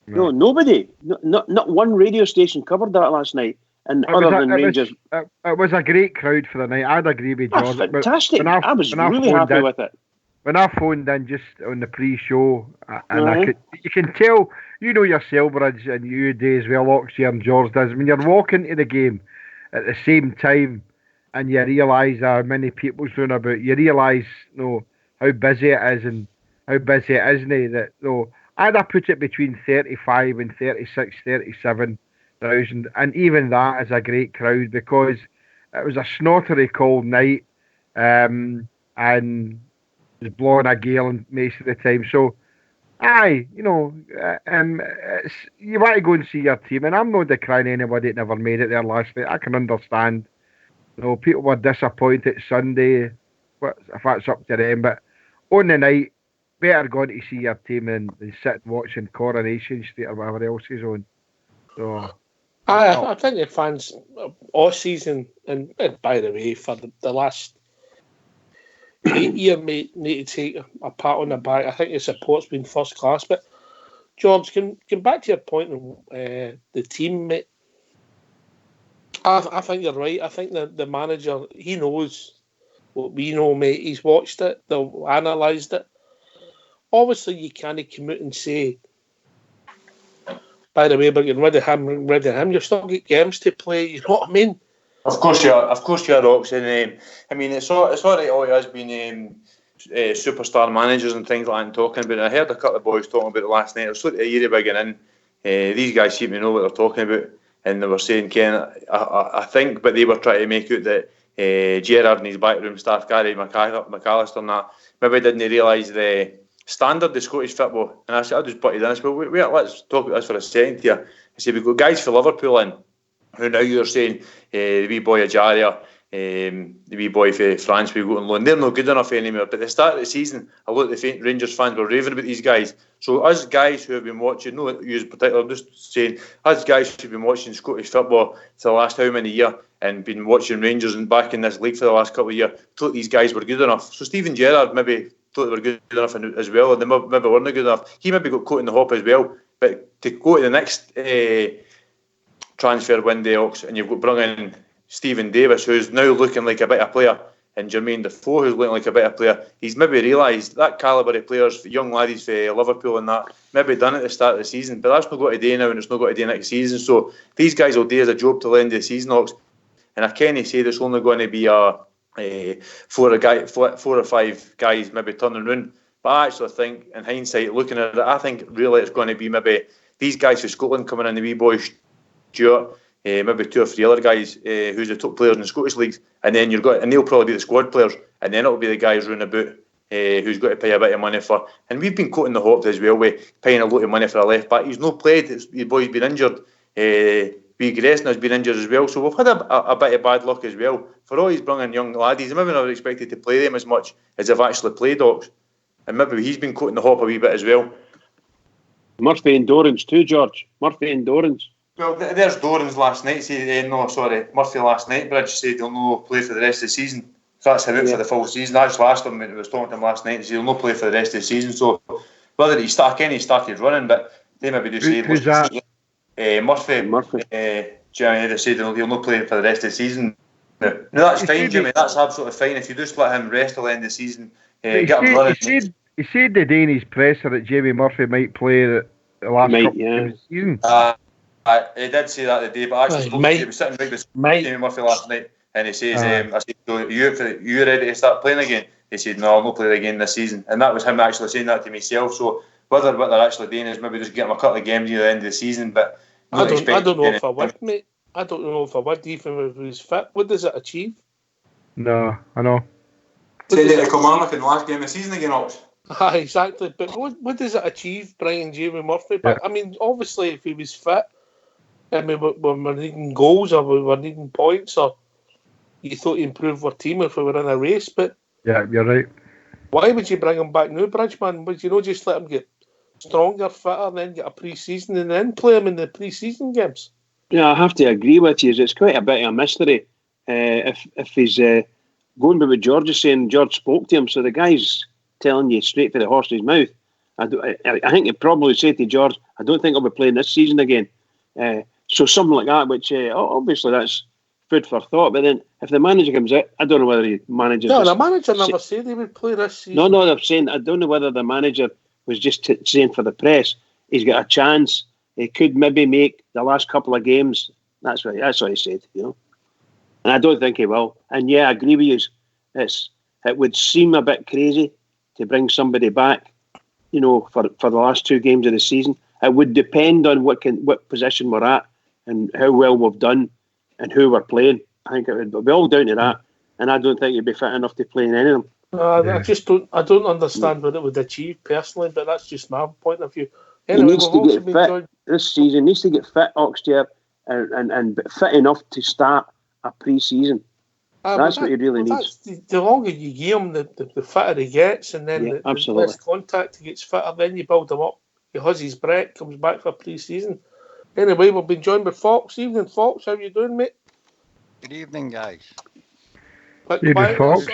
No, nobody. Not one radio station covered that last night. And Rangers, it was a great crowd for the night. I'd agree with George. Fantastic. I was really happy with it. When I phoned in just on the pre-show, and you can tell, your Selbridge and you do as well, Oxy and George does. When you're walking to the game at the same time, and you realise how many people's doing about, you realise how busy it is and how busy it is now. That I'd have put it between 35 and 36, 37,000, and even that is a great crowd because it was a snottery cold night, and it was blowing a gale most of the time. So, you want to go and see your team, and I'm not decrying anybody that never made it there last night. I can understand. People were disappointed Sunday, if that's up to them, but on the night, better going to see your team than sit watching Coronation Street or whatever else is on. So, I think the fans all season, and by the way, for the last 8 year, mate, need to take a pat on the back. I think the support's been first class. But George, can back to your point on the team, mate. I think you're right. I think the manager, he knows what we know, mate. He's watched it. They've analysed it. Obviously, you can't come out and say, by the way, we're getting rid of him. You've still got games to play. You know what I mean? Of course you are, Rox. And I mean, it's all right. All has been superstar managers and things like that talking about it. I heard a couple of boys talking about it last night. It was sort of a year beginning. These guys seem to know what they're talking about, and they were saying, Ken, I think, but they were trying to make out that Gerrard and his backroom staff, Gary McAllister and that, maybe didn't realise the standard of Scottish football. And I just butted in. I said, well, let's talk about this for a second here. I said, we've got guys for Liverpool in, who now you're saying, the wee boy Ajaria, the wee boy for France we got on loan. They're not good enough anymore. But at the start of the season, a lot of the Rangers fans were raving about these guys. So us guys who have been watching, no you in particular, I'm just saying, us guys who've been watching Scottish football for the last how many years and been watching Rangers and back in this league for the last couple of years, thought these guys were good enough. So Steven Gerrard maybe thought they were good enough as well, and they maybe weren't good enough. He maybe got caught in the hop as well. But to go to the next transfer window, and you've got brought in Stephen Davis, who's now looking like a better player, and Jermaine Defoe, who's looking like a better player. He's maybe realised that calibre of players, young laddies for Liverpool and that, maybe done at the start of the season, but that's not got to do now, and it's not got to do next season. So these guys will do as a job till the end of the season, Ox. And I can't say there's only going to be four or five guys maybe turning round. But I actually think, in hindsight, looking at it, I think really it's going to be maybe these guys from Scotland coming in, the wee boy Stuart, maybe 2 or 3 other guys who's the top players in the Scottish leagues, and then and they'll probably be the squad players, and then it'll be the guys round about who's got to pay a bit of money for. And we've been caught in the hop as well with paying a lot of money for a left back. He's not played. The boy's been injured. Wee Gresson has been injured as well, so we've had a bit of bad luck as well. For all he's brought in young laddies, I maybe never expected to play them as much as they've actually played, Ox. And maybe he's been caught in the hop a wee bit as well. Murphy and Dorrans too, George. Murphy and Dorrans. Well, there's Dorrans last night. Murphy last night. Bridge said he'll not play for the rest of the season. So that's him out for the full season. I just asked him, I was talking to him last night, and he said he'll not play for the rest of the season. So whether he started running, but they maybe do say who's that? Murphy. Jimmy, they said he'll not play for the rest of the season. No, that's fine, Jimmy. That's absolutely fine. If you just let him rest till the end of the season, get him running. He said the Danish presser that Jamie Murphy might play the last couple of games of the season. He did say that the day, but actually he was sitting right beside Jamie Murphy last night, and he says, I said, so you ready to start playing again? He said, no, I'll not play again this season. And that was him actually saying that to myself. So whether what they're actually doing is maybe just get him a couple of games near the end of the season, but I don't know if I would, mate. I don't know if I would, even if he was fit. What does it achieve? No, I know. Say that to Kilmarnock in the last game of the season again, Ox. Exactly. But what does it achieve, Brian Jamie Murphy? But I mean, obviously, if he was fit, I mean, we're needing goals or we were needing points, or you thought he improved our team if we were in a race. But yeah, you're right. Why would you bring him back now, Bridgeman? Would you not just let him get stronger, fitter, then get a pre-season and then play him in the pre-season games? Yeah, I have to agree with you. It's quite a bit of a mystery. If he's going by what George is saying, George spoke to him, so the guy's telling you straight for the horse's mouth. I think he'd probably say to George, I don't think I'll be playing this season again. So something like that, which obviously that's food for thought. But then if the manager comes out, I don't know whether he manages. No, the manager never said he would play this season. No, they're saying, I don't know whether the manager was just saying for the press, he's got a chance. He could maybe make the last couple of games. That's what he said, you know. And I don't think he will. And yeah, I agree with you. It would seem a bit crazy to bring somebody back, you know, for the last 2 games of the season. It would depend on what position we're at and how well we've done and who we're playing. I think it would be all down to that. And I don't think he'd be fit enough to play in any of them. I don't understand what it would achieve personally, but that's just my point of view. Anyway, he needs to get fit this season. Needs to get fit, Oxtear, and fit enough to start a pre-season. That's what he really needs. The longer you give him, the fitter he gets, and then the less contact he gets fitter. Then you build him up. He has his break, comes back for pre-season. Anyway, we've been joined by Fox. Evening, Fox. How you doing, mate? Good evening, guys. Evening, Fox.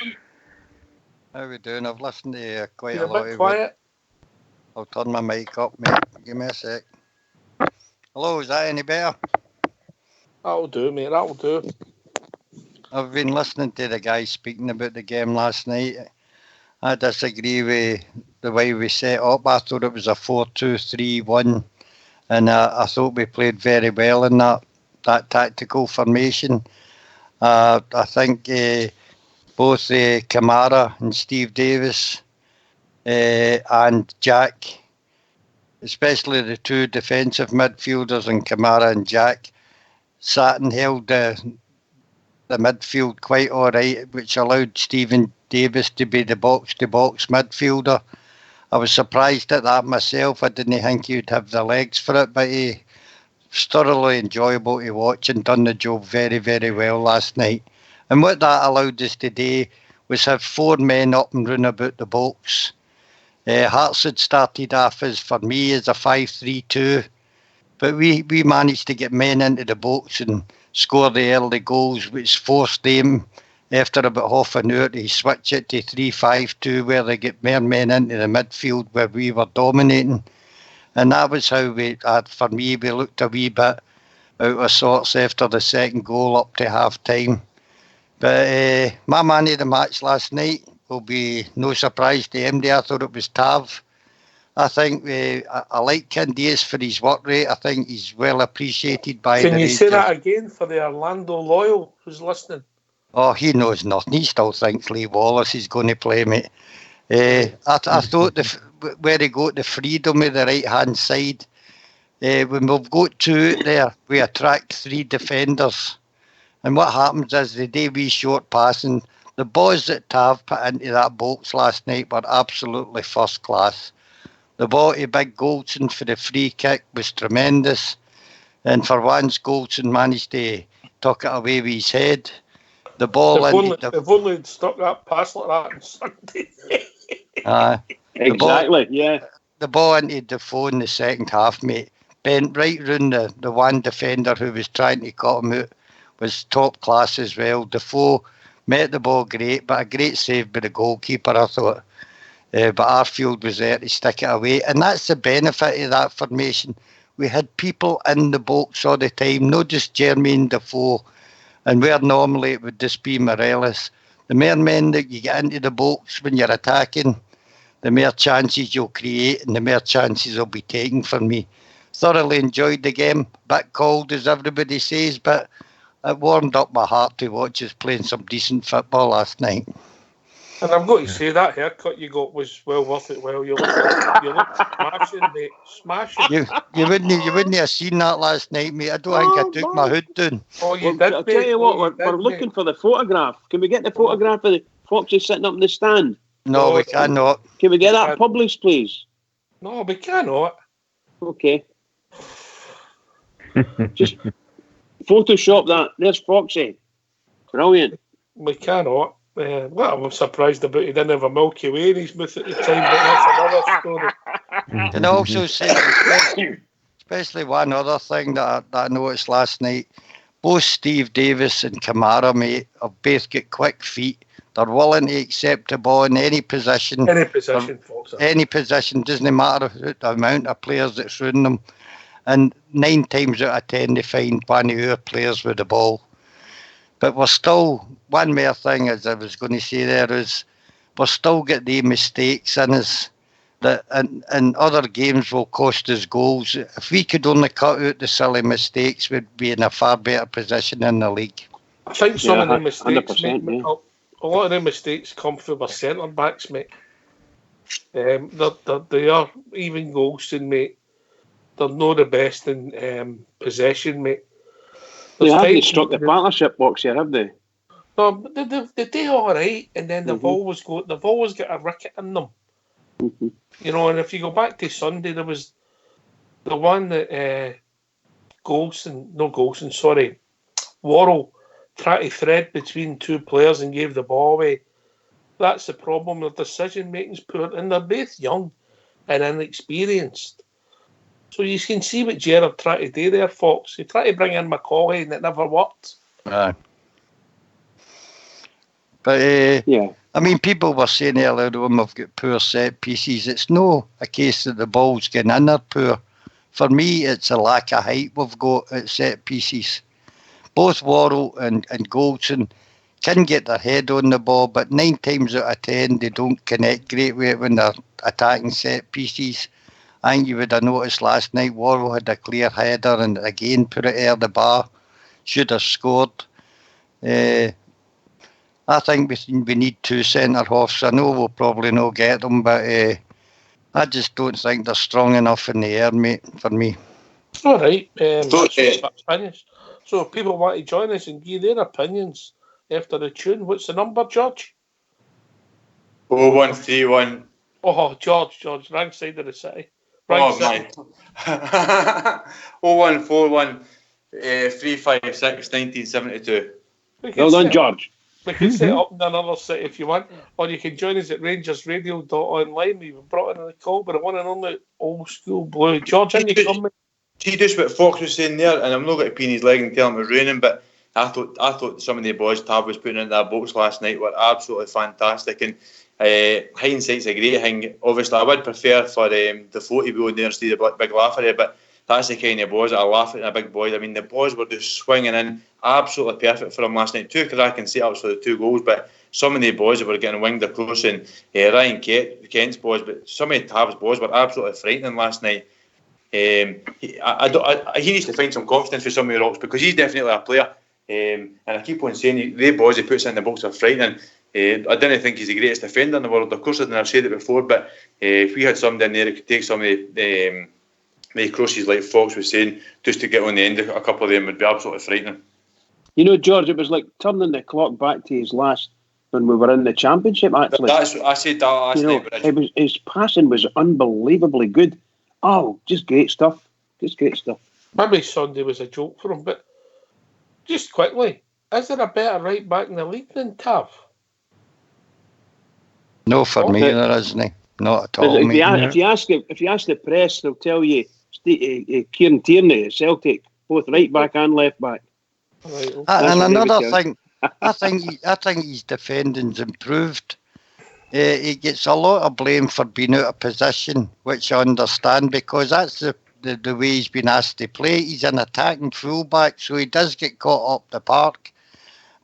How are we doing? I've listened to quite You're a lot bit of quiet. it. I'll turn my mic up, mate. Give me a sec. Hello, is that any better? That'll do, mate. That'll do. I've been listening to the guy speaking about the game last night. I disagree with the way we set up. I thought it was a 4-2-3-1, and I thought we played very well in that tactical formation. I think both Kamara and Steve Davis and Jack, especially the 2 defensive midfielders and Kamara and Jack, sat and held the midfield quite all right, which allowed Stephen Davis to be the box-to-box midfielder. I was surprised at that myself. I didn't think he'd have the legs for it, but he was thoroughly enjoyable to watch and done the job very, very well last night. And what that allowed us to do was have 4 men up and run about the box. Hearts had started off for me, as a 5-3-2. But we managed to get men into the box and score the early goals, which forced them, after about half an hour, to switch it to 3-5-2, where they get more men into the midfield where we were dominating. And that was how for me, we looked a wee bit out of sorts after the second goal up to half time. But my man of the match last night will be no surprise to MD. I thought it was Tav. I think I like Candias for his work rate. I think he's well appreciated by the Can you Rangers. say that again for the Orlando loyal who's listening? Oh, he knows nothing. He still thinks Lee Wallace is going to play, mate. I thought where he got the freedom of the right-hand side, when we've got 2 out there, we attract 3 defenders. And what happens is the day we short passing, the balls that Tav put into that box last night were absolutely first class. The ball to Big Goldson for the free kick was tremendous. And for once, Goldson managed to tuck it away with his head. The ball If only had stuck that pass like that on Sunday. Exactly, The ball into Defoe in the second half, mate. Bent right round the one defender who was trying to cut him out. Was top class as well. Defoe met the ball great, but a great save by the goalkeeper, I thought. But Arfield was there to stick it away. And that's the benefit of that formation. We had people in the box all the time, not just Jermaine Defoe. And where normally it would just be Morelos. The more men that you get into the box when you're attacking, the more chances you'll create and the more chances will be taken from me. Thoroughly enjoyed the game. Bit cold, as everybody says, but it warmed up my heart to watch us playing some decent football last night. And I've got to say, that haircut you got was well worth it. Well, you look smashing, mate. Smashing. You wouldn't have seen that last night, mate. I don't think I took my hood down. Oh, you did, I'll tell you what, we're looking for the photograph. Can we get the photograph of the Foxes sitting up in the stand? No, we cannot. Can we get that published, please? No, we cannot. Okay. Just Photoshop that. There's Foxy. Brilliant. We cannot. What I'm surprised about, he didn't have a Milky Way in his mouth at the time, but that's another story. And also say, especially one other thing that I noticed last night, both Steve Davis and Kamara, mate, have both got quick feet. They're willing to accept the ball in any position. Any position, folks. Any position, doesn't matter the amount of players that's running them. And 9 times out of 10, they find one of our players with the ball. But we're still, one more thing, as I was going to say there, is we're still get the mistakes in us that and other games will cost us goals. If we could only cut out the silly mistakes, we'd be in a far better position in the league. I think some of the mistakes, mate, yeah. a lot of the mistakes come from our centre backs, mate. They are, even Goldson, mate. They're not the best in possession, mate. They haven't struck the partnership box yet, have they? No, they do all right, and then they've always got a ricket in them. Mm-hmm. You know, and if you go back to Sunday, there was the one that Worrell tried to thread between 2 players and gave the ball away. That's the problem. Their decision making's poor, and they're both young and inexperienced. So you can see what Gerrard tried to do there, Fox. He tried to bring in Macaulay, and it never worked. But I mean, people were saying earlier on we've got poor set pieces. It's no a case that the ball's getting in there poor. For me, it's a lack of height we've got at set pieces. Both Worrell and Goldson can get their head on the ball, but 9 times out of 10 they don't connect great with it when they're attacking set pieces. I think you would have noticed last night Worrell had a clear header and again put it air the bar. Should have scored. I think we need 2 centre-halves. I know we'll probably not get them, but I just don't think they're strong enough in the air, mate, for me. All right. Opinions. So if people want to join us and give their opinions after the tune, what's the number, George? 0131. Oh, George, wrong side of the city. Oh, my. 0141 356 1972. Well done, George. We can set up in another city if you want, or you can join us at rangersradio.online. We've brought in the call, but I want an only old school blue. George, in you come. See just what Fox was saying there, and I'm not going to pin his leg and tell him it's raining, but I thought some of the boys Tav was putting in their boats last night were absolutely fantastic. And hindsight's a great thing. Obviously, I would prefer for the 40 to be on there instead of a big laugh area, but that's the kind of boys that are laughing at a big boy. I mean, the boys were just swinging in, absolutely perfect for them last night. 2 cracking setups for the 2 goals, but some of the boys that were getting winged across, and Ryan Kent's boys, but some of Tav's boys were absolutely frightening last night. He needs to find some confidence for some of the rocks, because he's definitely a player. And I keep on saying, the boys he puts in the box are frightening. I didn't think he's the greatest defender in the world. Of course, I've said it before, but if we had somebody in there that could take some of the crosses like Fox was saying, just to get on the end of a couple of them, would be absolutely frightening. You know, George, it was like turning the clock back to his last, when we were in the Championship, actually. I said that last night. But his passing was unbelievably good. Oh, just great stuff. Just great stuff. Maybe Sunday was a joke for him, but just quickly, is there a better right back in the league than Tav? No, for me, there isn't. Not at all. If you ask the press, they'll tell you Kieran Tierney at Celtic, both right back and left back. Right, okay. And another thing, I think his defending's improved. He gets a lot of blame for being out of position, which I understand, because that's the way he's been asked to play. He's an attacking fullback, so he does get caught up the park.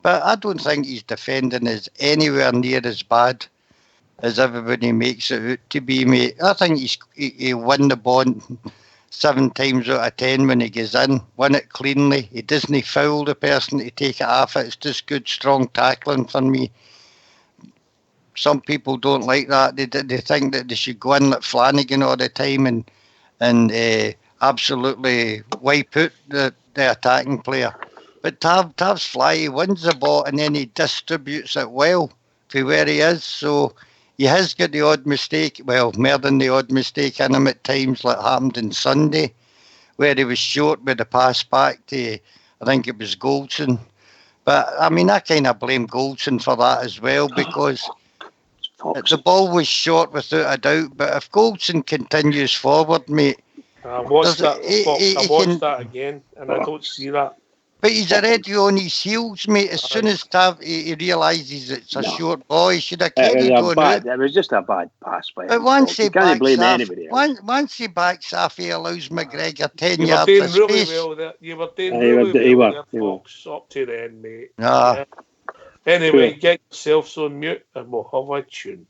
But I don't think his defending is anywhere near as bad as everybody makes it out to be, mate. I think he won the ball 7 times out of 10 when he goes in, win it cleanly. He doesn't foul the person to take it off it. It's just good, strong tackling for me. Some people don't like that. They think that they should go in like Flanagan all the time and absolutely wipe out the attacking player. But Tav's fly, he wins the ball and then he distributes it well to where he is. So he has got the odd mistake, well, more than the odd mistake in him at times, like happened on Sunday, where he was short with the pass back to, I think it was Goldson. But, I mean, I kind of blame Goldson for that as well, because the ball was short without a doubt. But if Goldson continues forward, mate... I watched that again, and I don't see that. But he's already on his heels, mate. As soon as he realises it's a short ball, he should have kept it going out. It was just a bad pass by him. But once he can't blame anybody else. Once he backs off, he allows McGregor 10 You yards were of doing really space. well there. You were doing really well there, Fox, up to the end, mate. Ah. Yeah. Anyway, get yourselves on mute and we'll have a tune.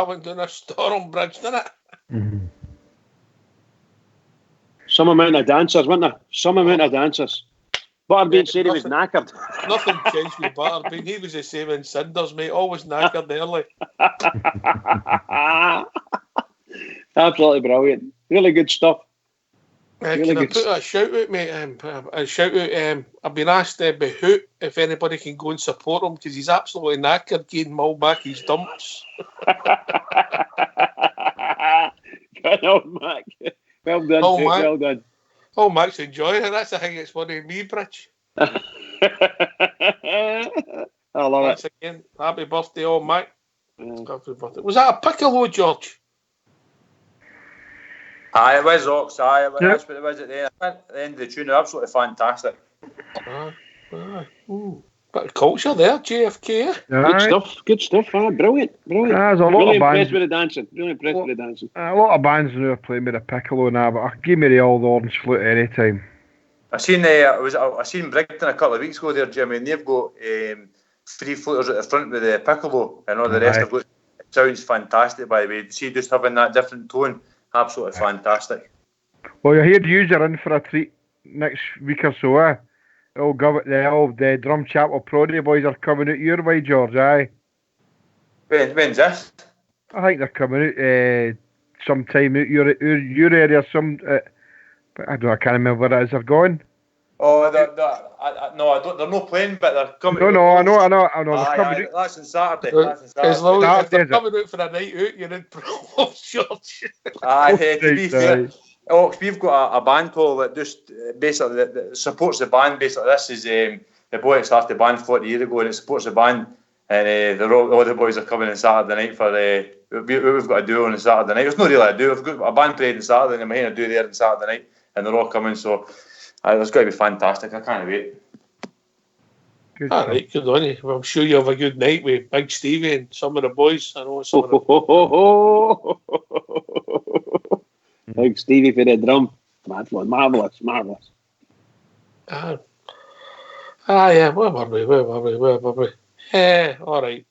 went down a storm bridge, didn't it? Mm-hmm. Some amount of dancers, wasn't there? Some amount of dancers. Butterbean said he was knackered. Nothing changed with Butterbean. He was the same in Cinders, mate. Always knackered early. Absolutely brilliant. Really good stuff. Really Can I good put a shout out, mate? A shout out. I've been asked by Hoot if anybody can go and support him because he's absolutely knackered getting Mull back his dumps. Good old Mac. Well done, Oh, Hoot, Mac. well done. Oh, Mac's enjoying it. That's the thing that's funny me, Bridge. I love Once it. again, happy birthday, old Mac. Happy birthday. Was that a piccolo, George? Aye, it was Ox. Aye, Yep. that's what it was at the end of the tune. Absolutely fantastic. Bit of culture there, JFK. Good stuff. Good stuff. Brilliant. Brilliant. There's a lot Really of impressed bands. with the dancing. Really impressed with the dancing. A lot of bands now are playing with a piccolo now, but give me the old orange flute any time. I seen Brigton a couple of weeks ago there, Jimmy, and they've got 3 floaters at the front with the piccolo, and all the rest of it. It sounds fantastic, by the way. See, just having that different tone, absolutely fantastic. Well, you heard user in for a treat next week or so, eh? The Drum Chapel Prodigy boys are coming out your way, George, aye? When's this? I think they're coming out sometime out your area, but I can't remember where it is they're going. Oh, no, I don't. They're not playing, but they're coming. No, I know. They're Aye, coming out. that's on Saturday. As long as if they're Saturday, coming out for a night out, you're in problems, George. Aye, to be fair, Ox, we've got a band call that just basically that supports the band. Basically, this is the boy that started the band 40 years ago, and it supports the band. And all the boys are coming on Saturday night for we've got a duo on Saturday night. It's not really a duo. We've got a band playing on Saturday, and I'm having a duo there on Saturday night, and they're all coming. So it's going to be fantastic. I can't wait. All right, good on you. Well, I'm sure you have a good night with Big Stevie and some of the boys. I know some of the... Big Stevie for the drum. Marvellous. Yeah, where were we? All right.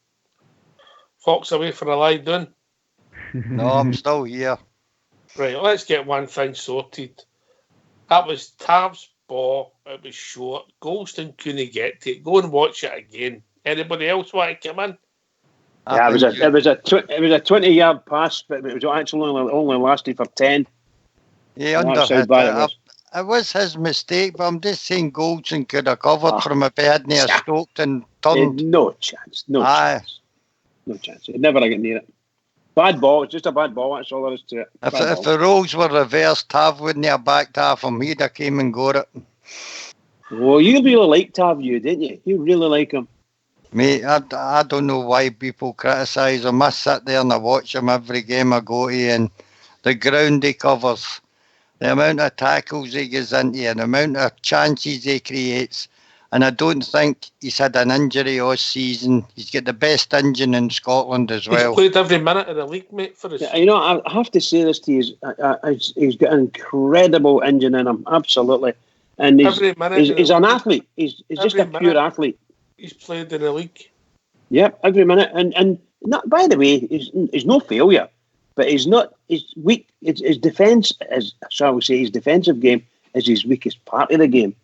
Fox away for a lie down. No, I'm still here. Right, let's get one thing sorted. That was Tav's ball. It was short. Goldstein couldn't get to it. Go and watch it again. Anybody else want to come in? Yeah, it was a 20-yard pass, but it was actually only lasted for 10. He underhit it. It was his mistake, but I'm just saying Goldson could have covered from a bed near Stoked and turned. No chance. No chance. He'd never get near it. Bad ball. It's just a bad ball. That's all there is to it. If the roles were reversed, Tav wouldn't have backed half him. He'd have came and got it. Well, you really like Tav, didn't you? You really like him. Mate, I don't know why people criticise him. I sit there and I watch him every game I go to, and the ground he covers, the amount of tackles he gets into, and the amount of chances he creates. And I don't think he's had an injury all season. He's got the best engine in Scotland as well. He's played every minute of the league, mate, for us. You know, I have to say this to you. He's got an incredible engine in him, absolutely. And he's an athlete. He's just a pure athlete. He's played in the league. Yep, every minute. And not, by the way, he's no failure. But he's weak. His defence, shall we say, his defensive game is his weakest part of the game.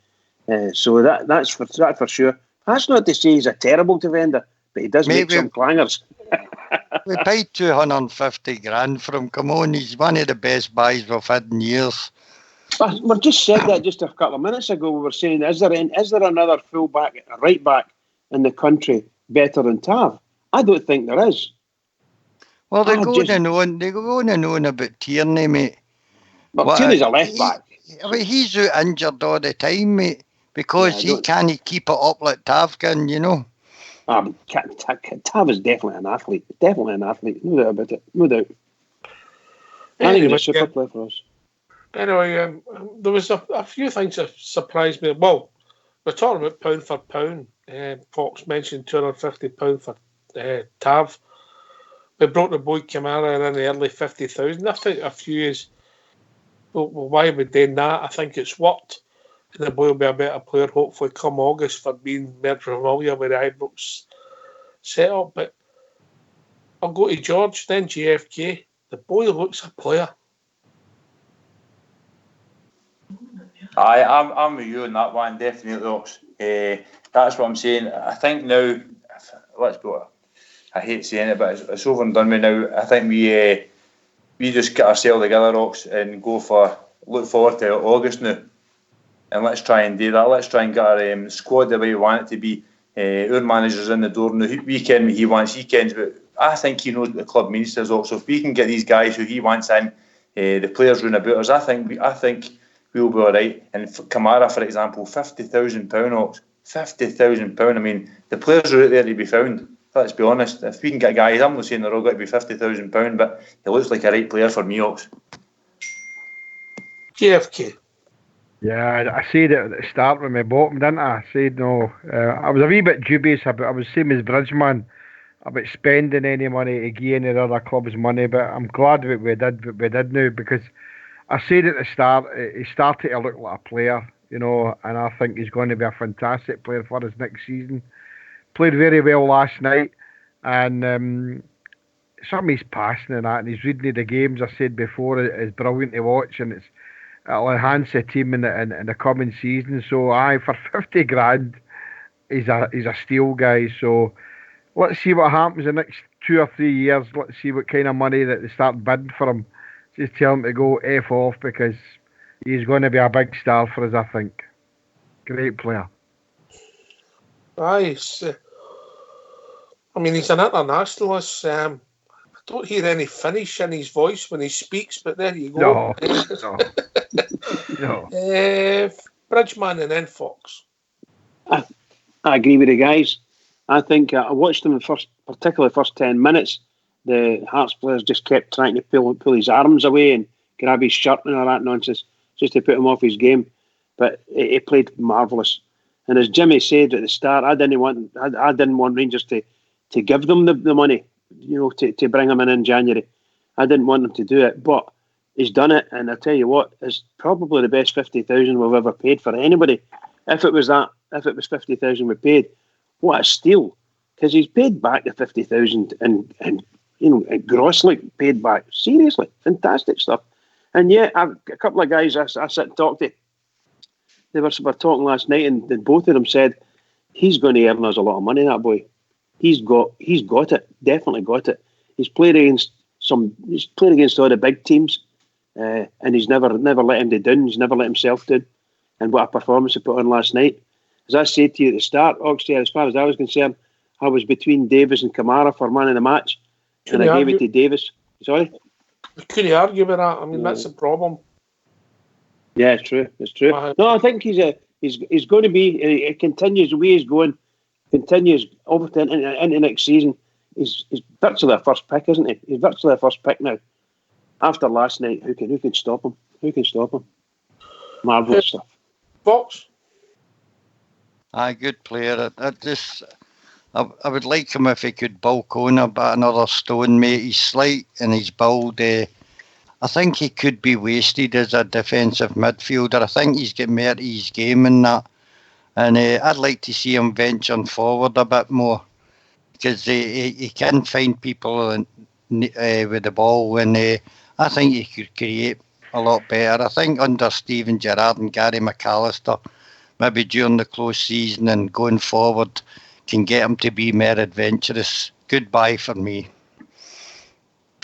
So that's for sure. That's not to say he's a terrible defender, but he does make some clangers. We paid 250 grand for him. Come on, he's one of the best buys we've had in years. We just said that just a couple of minutes ago. We were saying, is there another full-back, right back in the country better than Tav? I don't think there is. Well, they go on and on about Tierney, mate. But Tierney's a left back. I mean, he's out injured all the time, mate, because he can't keep it up like Tav can, you know. Tav is definitely an athlete. Definitely an athlete. No doubt about it. No doubt. I think he's a super player for us. Anyway, there was a few things that surprised me. Well, we're talking about pound for pound. Fox mentioned £250 for Tav. We brought the boy Kamara in the early 50,000. I think a few is, well, why are we doing that? I think it's worked. And the boy will be a better player, hopefully, come August for being more familiar with the Ibrox setup. But I'll go to George, then JFK. The boy looks a player. Aye, I'm with you on that one, definitely. Ox. That's what I'm saying. I think now, let's go. I hate saying it, but it's over and done with now. I think we just get ourselves together, Ox, and look forward to August now. And let's try and do that. Let's try and get our squad the way we want it to be. Our manager's in the door now. We ken what he wants. He kens, but I think he knows what the club means to us. Also, if we can get these guys who he wants in, the players round about us, I think we'll be all right. And for Kamara, for example, £50,000, Ox. £50,000. I mean, the players are out there to be found. Let's be honest. If we can get guys, I'm not saying they're all going to be £50,000, but he looks like a right player for me, Ox. JFK. Yeah, I said it at the start when we bought him, didn't I? I said no. I was a wee bit dubious about. I was same as Bridgman about spending any money to give any other club's money, but I'm glad that we did now, because I said at the start he started to look like a player, and I think he's going to be a fantastic player for us next season. Played very well last night, and some of his passing and that, and his reading of the games, I said before, is brilliant to watch, and it'll enhance the team in the coming season. So for 50 grand, he's a steal, guy. So let's see what happens in the next 2 or 3 years. Let's see what kind of money that they start bidding for him. Just tell him to go F off, because he's going to be a big star for us, I think. Great player. Aye, he's an internationalist. I don't hear any Finnish in his voice when he speaks, but there you go. No. Bridgman and then Fox. I agree with the guys. I think I watched him particularly the first 10 minutes. The Hearts players just kept trying to pull his arms away and grab his shirt and all that nonsense just to put him off his game. But he played marvellous. And as Jimmy said at the start, I didn't want Rangers to give them the money, to bring him in January. I didn't want them to do it, but he's done it. And I tell you what, it's probably the best 50,000 we've ever paid for anybody. If it was 50,000 we paid, what a steal! Because he's paid back the 50,000 and grossly paid back. Seriously, fantastic stuff. And yeah, a couple of guys I sit and talk to, they were talking last night, and both of them said he's going to earn us a lot of money. That boy, he's got it, definitely got it. He's played against all the big teams, and he's never let him down. He's never let himself down. And what a performance he put on last night! As I said to you at the start, Oxley, as far as I was concerned, I was between Davis and Kamara for man of the match, and I gave it to Davis. Sorry? You couldn't argue with that. I mean, that's the problem. Yeah, it's true. It's true. No, I think he's going to be. He continues the way he's going. Continues over to into next season. He's virtually a first pick, isn't he? He's virtually a first pick now. After last night, who can stop him? Who can stop him? Marvellous stuff. Fox. Aye, good player. I would like him if he could bulk on a bit another stone, mate. He's slight and he's build. I think he could be wasted as a defensive midfielder. I think he's got more to his game in that. And I'd like to see him venturing forward a bit more, because he can find people with the ball, and I think he could create a lot better. I think under Steven Gerrard and Gary McAllister, maybe during the close season and going forward, can get him to be more adventurous. Goodbye for me.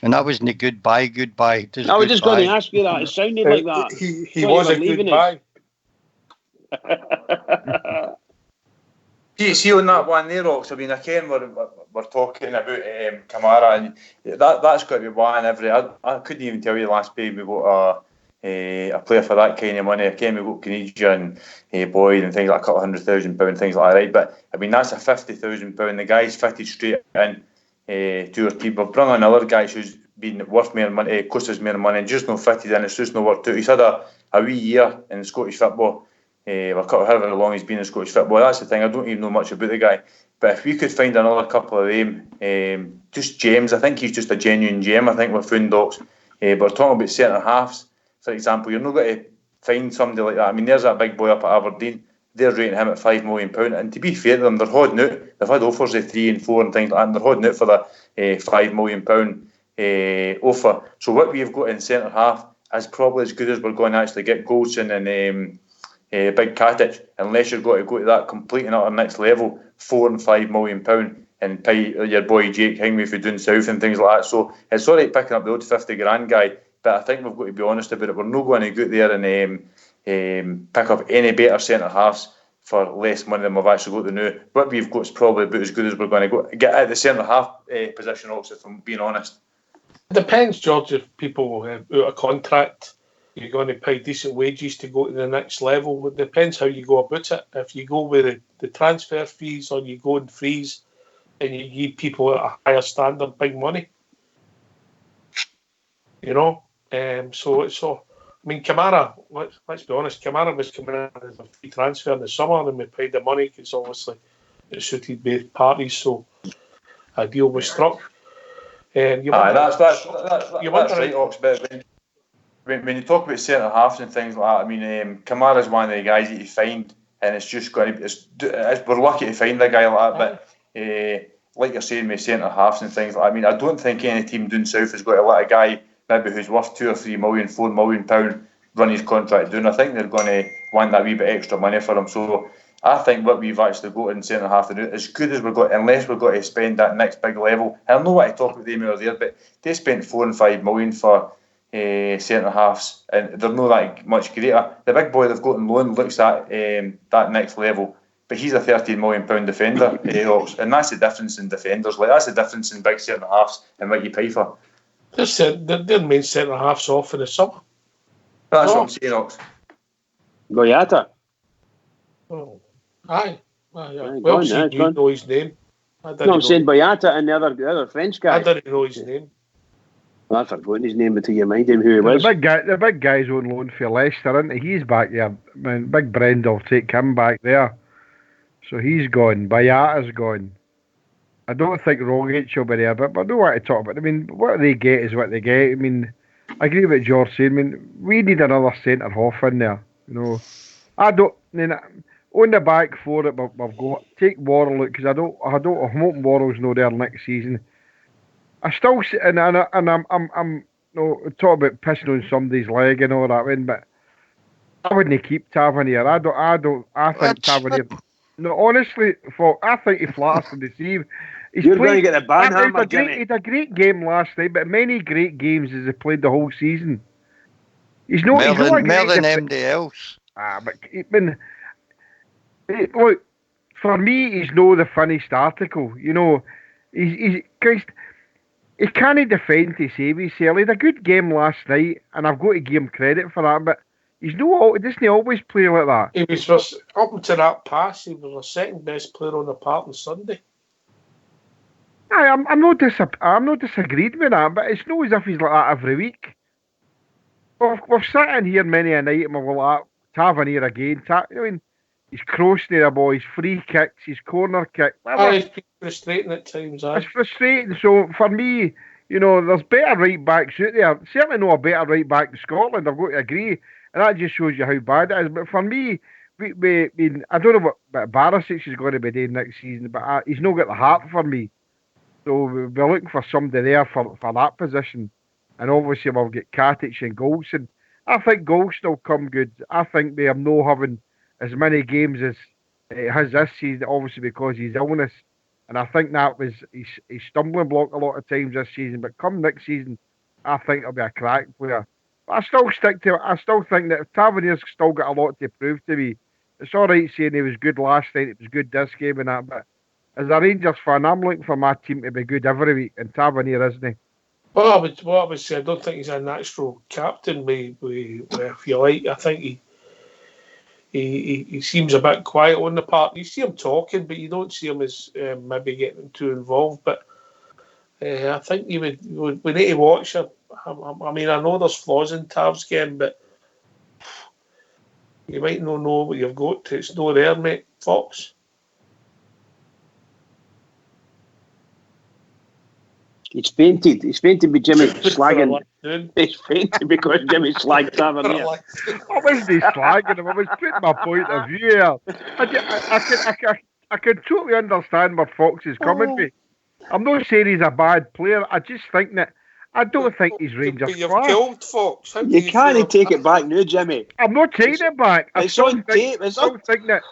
And that wasn't a goodbye. I was just going to ask you that. It sounded like that. He was a goodbye. See on that one there, Ox. I mean, again, we're talking about Kamara, and that's got to be one every. I couldn't even tell you the last pay we got a player for that kind of money. Again, we got Canadian and Boyd and things like £200,000, things like that, right? But I mean, that's a £50,000. The guy's fitted straight in to our team. We've brought another guy who's been worth more money, cost us more money, and just not fitted in. It's just not worked out. He's had a wee year in Scottish football. However long he's been in Scottish football. That's the thing. I don't even know much about the guy. But if we could find another couple of them, just gems. I think he's just a genuine gem. I think we're found Docs. But we're talking about centre halves, for example. You're not going to find somebody like that. I mean, there's that big boy up at Aberdeen. they're rating him at £5 million. And to be fair to them, they're holding out. They've had offers of 3 and 4 and things like that, and they're holding out for the £5 million offer. So what we've got in centre half is probably as good as we're going to actually get Goldson and Big Katic, unless you're going to go to that complete and utter next level, £4 and £5 million, and pay your boy Jake Hingway for doing south and things like that. So it's all right picking up the old 50 grand guy, but I think we've got to be honest about it. We're not going to go there and pick up any better centre halves for less money than we've actually got to now. What we've got is probably about as good as we're going to go get at the centre half position. Also, if I'm being honest, It depends, George. If people out of contract, you're going to pay decent wages to go to the next level. It depends how you go about it. If you go with the transfer fees, or you go in freeze and you give people at a higher standard big money, you know. So I mean, Kamara. Let's be honest. Kamara was coming in as a free transfer in the summer, and we paid the money because obviously it suited both parties. So a deal was struck. that's right, Ox. But when you talk about centre halves and things like that, I mean, Kamara's one of the guys that you find, and it's just going to be. We're lucky to find a guy like that, but like you're saying with centre halves and things like that, I mean, I don't think any team down south has got to let a guy maybe who's worth £2 or £3 million, £4 million run his contract down. I think they're going to want that wee bit extra money for him. So I think what we've actually got in centre half to do, as good as we've got, unless we've got to spend that next big level. And I know what to talk about them over there, but they spent £4 and £5 million for centre halves, and they're not that much greater. The big boy they've got on loan looks at that next level, but he's a £13 million defender, and that's the difference in defenders. Like, that's the difference in big centre halves and what you pay for. Their main centre halves off in the summer. That's what I'm saying, Ox. Goyata. Oh, aye. Aye, Well, you know his name. I'm saying Boyata and the other French guy. I didn't know his name. Well, I've forgotten his name until you reminded him who he was. The big guy's on loan for Leicester, isn't he? He's back there. I mean, Big Brenda will take him back there. So he's gone. Boyata's gone. I don't think Rogic will be there, but I don't want to talk about it. I mean, what they get is what they get. I mean, I agree with George saying. I mean, we need another centre half in there. You know, I mean, on the back for it, we've got take Worrell out because I'm hoping Worrell's not there next season. I still and I'm talk about pissing on somebody's leg and all that, but I wouldn't keep Tavernier. I think Tavernier. No, honestly, I think he flatters to deceive. You're going to get a ban hammer, Jimmy. He had a great game last night, but many great games as he played the whole season. He's not more than MDLs. But I mean, look, for me, he's no the finished article. You know, he can't defend to save himself. He had a good game last night, and I've got to give him credit for that. But he doesn't always play like that. He was just, up until that pass, he was the second best player on the park on Sunday. I'm not disagreed with that, but it's not as if he's like that every week. We've sat in here many a night and we're like, Tavernier again. I mean, he's crossing the ball, his free kicks, his corner kick. It's frustrating at times. It's frustrating. So for me, you know, there's better right backs out there. Certainly not a better right back in Scotland. I've got to agree, and that just shows you how bad it is. But for me, I don't know what Barisic is going to be doing next season, but he's not got the heart for me. So we're looking for somebody there for that position. And obviously we'll get Katic and Goldson. I think Goldson will come good. I think they are not having as many games as he has this season, obviously because of his illness. And I think that was his stumbling block a lot of times this season. But come next season, I think he'll be a crack player. But I still stick to it. I still think that Tavernier's still got a lot to prove to me. It's all right saying he was good last night, it was good this game and that, but as a Rangers fan, I'm looking for my team to be good every week, and Tavernier isn't he? Well, I would say I don't think he's a natural captain. If you like, I think he seems a bit quiet on the park. You see him talking, but you don't see him as maybe getting too involved. But I think we need to watch him. I mean, I know there's flaws in Tav's game, but you might not know what you've got. It's not there, mate. Fox. He's fainted. He's fainted with Jimmy slagging. He's fainted because Jimmy slagged Tavernier. I wasn't slagging him. I was putting my point of view here. I can totally understand where Fox is coming from. I'm not saying he's a bad player. I just think that I don't think he's Rangers You've class. killed Fox. How do You can't feel take about it back now, Jimmy. I'm not taking it back. I It's still on tape. I It's still on. think that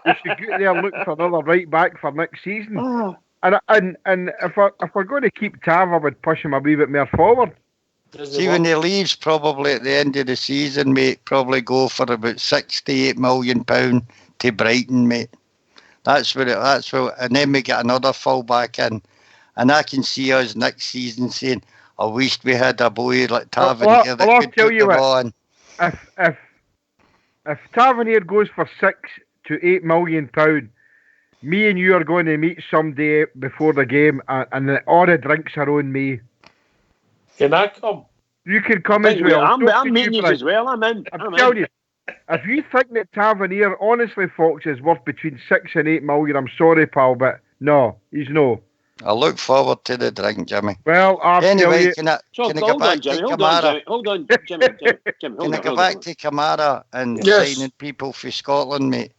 we should go there and look for another right back for next season. Ah. And if we're going to keep Tav, I would push him a wee bit more forward. See, when he leaves, probably at the end of the season, mate, probably go for about £68 million to Brighton, mate. That's what. And then we get another full back in, and I can see us next season saying, "I wish we had a boy like Tavernier that I'll could tell put you the what. ball in." If Tavernier goes for £6 to £8 million, me and you are going to meet someday before the game, and all the drinks are on me. Can I come? You can come as well. I'm meeting you as well. I'm in. I'm telling you, if you think that Tavernier, honestly, Fox, is worth between £6 and £8 million, I'm sorry, pal, but no, he's no. I look forward to the drink, Jimmy. Well, I'll tell Anyway, you. can I go Hold back on, Jimmy. to Hold on, Kamara? Jimmy. Hold on, Jimmy. Can I go back to Kamara and Yes. signing people for Scotland, mate?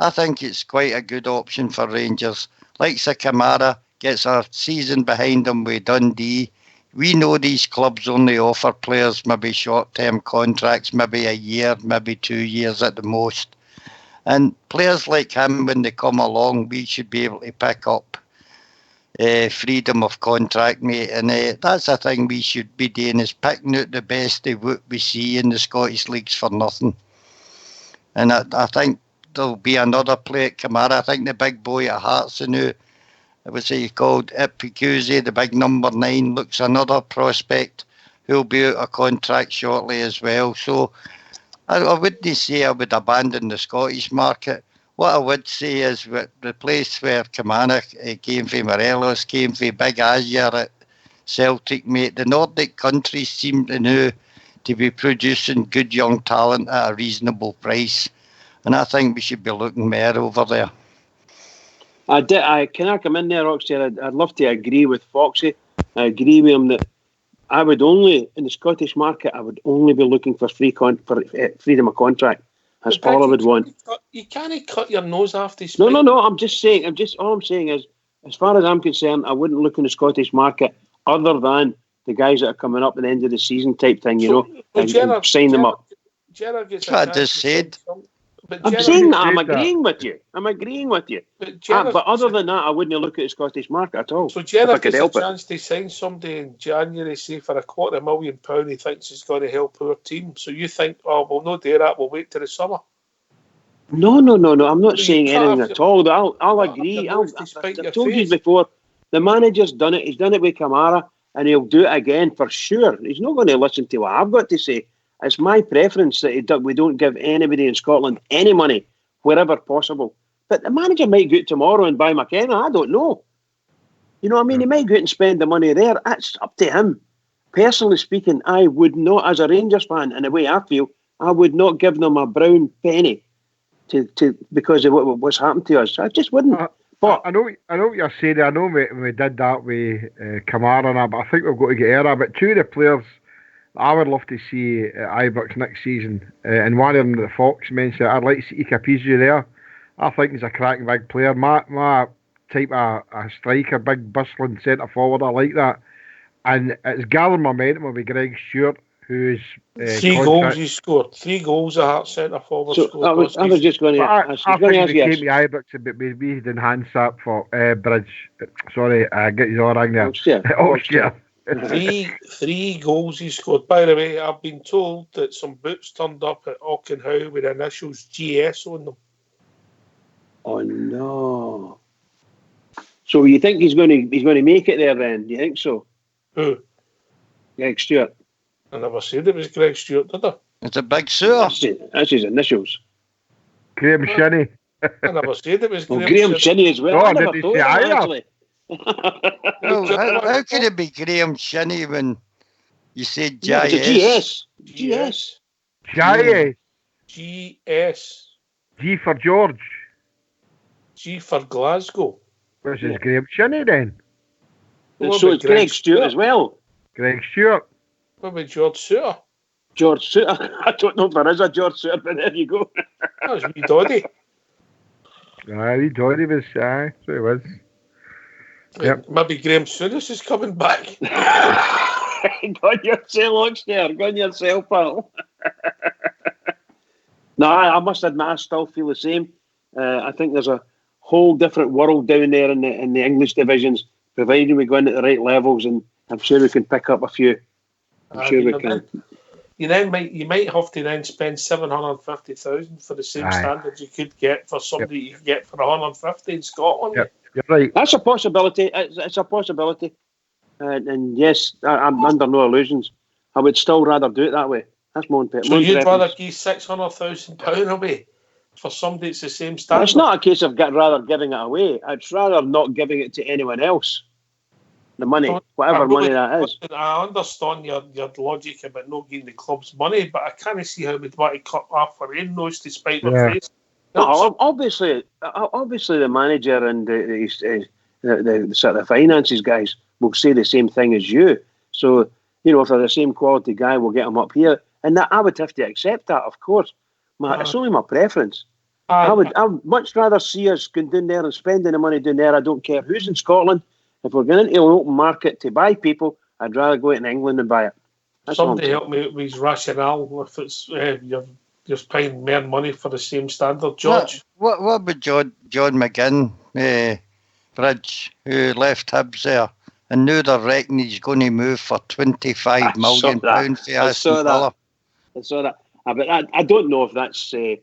I think it's quite a good option for Rangers. Like Kamara gets a season behind him with Dundee. We know these clubs only offer players maybe short-term contracts, maybe a year, maybe 2 years at the most. And players like him, when they come along, we should be able to pick up freedom of contract, mate. And that's the thing we should be doing, is picking out the best of what we see in the Scottish leagues for nothing. And I think there'll be another player at Kamara. I think the big boy at Hearts now, what's he called, Epicuzzi, the big number 9, looks another prospect who'll be out of contract shortly as well. So I wouldn't say I would abandon the Scottish market. What I would say is the place where Kamara came from, Morelos, came from Big Azure at Celtic, mate, the Nordic countries seem to now to be producing good young talent at a reasonable price. And I think we should be looking more over there. Can I come in there, Roxy? I'd love to agree with Foxy. I agree with him that I would only, in the Scottish market, I would only be looking for freedom of contract. That's all I would want. You can't cut your nose off this. No. I'm just saying. All I'm saying is, as far as I'm concerned, I wouldn't look in the Scottish market other than the guys that are coming up at the end of the season type thing, and sign them up. That's what I just said. I'm saying that. I'm agreeing with you. But other than that, I wouldn't look at the Scottish market at all. So Gerrard could gets a help it. chance to sign somebody in January, say for £250,000 he thinks is going to help our team. So you think, oh, we'll not do that, we'll wait till the summer. No. I'm not You saying can't anything have at all. I'll agree. I've told you before, the manager's done it. He's done it with Kamara, and he'll do it again for sure. He's not going to listen to what I've got to say. It's my preference that we don't give anybody in Scotland any money wherever possible. But the manager might go out tomorrow and buy McKenna. I don't know. You know what I mean? He might go out and spend the money there. That's up to him. Personally speaking, I would not, as a Rangers fan, and the way I feel, I would not give them a brown penny to because of what's happened to us. I just wouldn't. But I know what you're saying. I know we did that with Kamara and that, but I think we've got to get out. But two of the players I would love to see at Ibrox next season, and one of them that Fox mentioned, I'd like to see Ikapizu there. I think he's a cracking big player. My type of a striker, big bustling centre forward, I like that. And it's gathered momentum with Greg Stewart, who's 3 goals he scored. 3 goals a Hearts centre forward scored. I was just going to ask I think if he you. came to Ibrox, but maybe he'd enhance that for Bridge. Sorry, get his all wrong there. Oxford. 3 goals he scored. By the way, I've been told that some boots turned up at Auchenhow with the initials GS on them. Oh no! So you think he's going to make it there then? Do you think so? Who? Greg Stewart. I never said it was Greg Stewart, did I? It's a big sewer. That's his initials. Graham Shinnie. I never said it was Graham Shinnie as well. Oh, I never did thought he of say that, either? actually. How could it be Graham Shinnie when you said Yeah, GS? it's a GS. Jay. GS. G for George. G for Glasgow. Which is Graham Shinnie then. And so it's Greg Stewart as well. Greg Stewart. What about George Suter? George Suter. I don't know if there is a George Suter, but there you go. That was wee Doddy. Wee Doddy was, so he was. Yep. Maybe Graham Souness is coming back. Go on yourself, Oxnard. Go on yourself, pal. No, I must admit, I still feel the same. I think there's a whole different world down there in the English divisions, provided we go in at the right levels, and I'm sure we can pick up a few. I'm sure we can. You might have to then spend 750,000 for the same standards you could get for somebody you could get for 150 in Scotland. Yep. You're right. That's a possibility. It's a possibility. And yes, I'm under no illusions. I would still rather do it that way. That's more important. So you'd rather give £600,000 away for somebody that's the same standard? It's not a case of rather giving it away. I'd rather not giving it to anyone else. The money, whatever money that is. I understand your logic about not giving the clubs money, but I can't see how we'd want to cut off for in those to spite their face. No, obviously, the manager and the sort of finances guys will say the same thing as you. So, if they're the same quality guy, we'll get them up here. And that I would have to accept that, of course. It's only my preference. I would much rather see us going down there and spending the money down there. I don't care who's in Scotland. If we're going into an open market to buy people, I'd rather go in England and buy it. Somebody help me with his rationale if it's you're just paying more money for the same standard, George. What about John McGinn, Bridge, who left Hibs there, and now they're reckoning he's going to move for £25 million for Aston Villa. I saw that. But I don't know if that's. I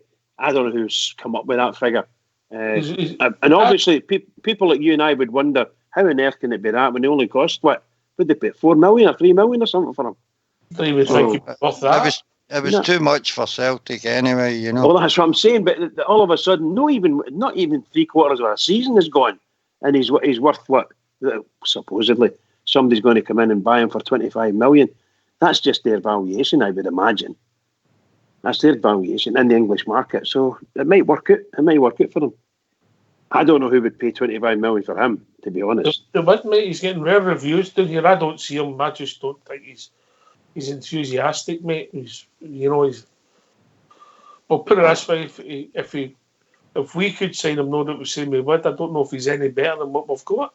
don't know who's come up with that figure. And obviously, people like you and I would wonder, how on earth can it be that when they only cost, what would they pay, 4 million or 3 million or something for him? They would think worth that. It was too much for Celtic anyway, Well, that's what I'm saying, but all of a sudden, not even 3/4 of a season is gone, and he's worth what? Supposedly, somebody's going to come in and buy him for 25 million. That's just their valuation, I would imagine. That's their valuation in the English market, so it might work out. It might work out for them. I don't know who would pay 25 million for him, to be honest. The one, mate, he's getting rare reviews down here. I don't see him. I just don't think he's enthusiastic, mate. Well, put it this way: if we could sign him, no doubt we say we would. I don't know if he's any better than what we've got.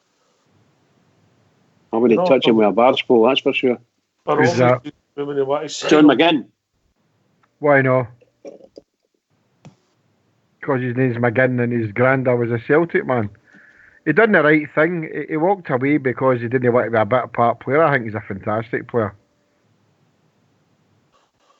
I wouldn't touch him with a barge pole, that's for sure. Who's that? John McGinn. Why not? Because his name's McGinn and his granddad was a Celtic man. He done the right thing. He walked away because he didn't want to be a bit part player. I think he's a fantastic player.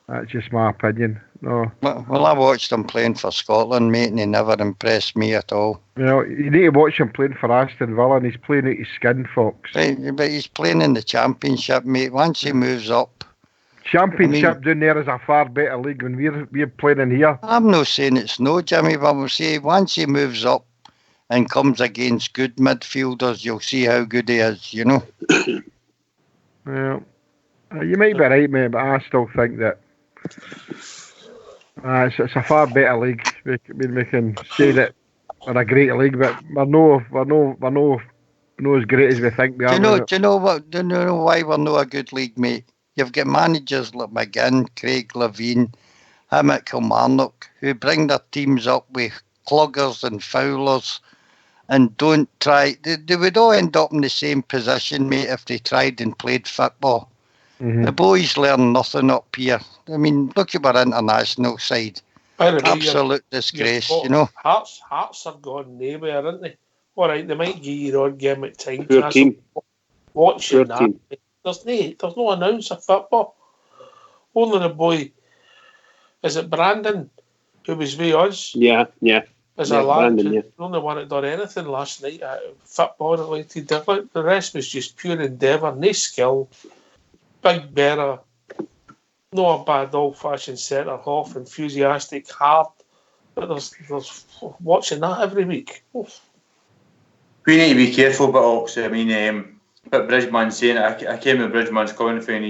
That's just my opinion. No. Well, I watched him playing for Scotland, mate, and he never impressed me at all. You need to watch him playing for Aston Villa, and he's playing out his skin, folks. But he's playing in the Championship, mate. Once he moves up. Championship down there is a far better league than we're playing in here. I'm not saying it's no, Jimmy, but I'm saying once he moves up and comes against good midfielders, you'll see how good he is, Well, you might be right, mate, but I still think that it's a far better league. We can say that we're a great league, but we're no as great as we think we are. Do you know why we're not a good league, mate? You've got managers like McGinn, Craig Levein, him at Kilmarnock, who bring their teams up with cluggers and foulers and don't try. They would all end up in the same position, mate, if they tried and played football. Mm-hmm. The boys learn nothing up here. I mean, look at our international side. Absolute disgrace, Hearts are gone nowhere, aren't they? All right, they might give you on game at times. Poor team. Watching that. Team. There's no announcer football. Only the boy, is it Brandon, who was with us? Yeah. As a lad, the only one that done anything last night, football related. The rest was just pure endeavour, no skill, big better, not a bad old-fashioned centre half, enthusiastic, hard. But there's watching that every week. Oof. We need to be careful, but also, I mean, but Bridgman's saying it. I came with Bridgman's commentary, and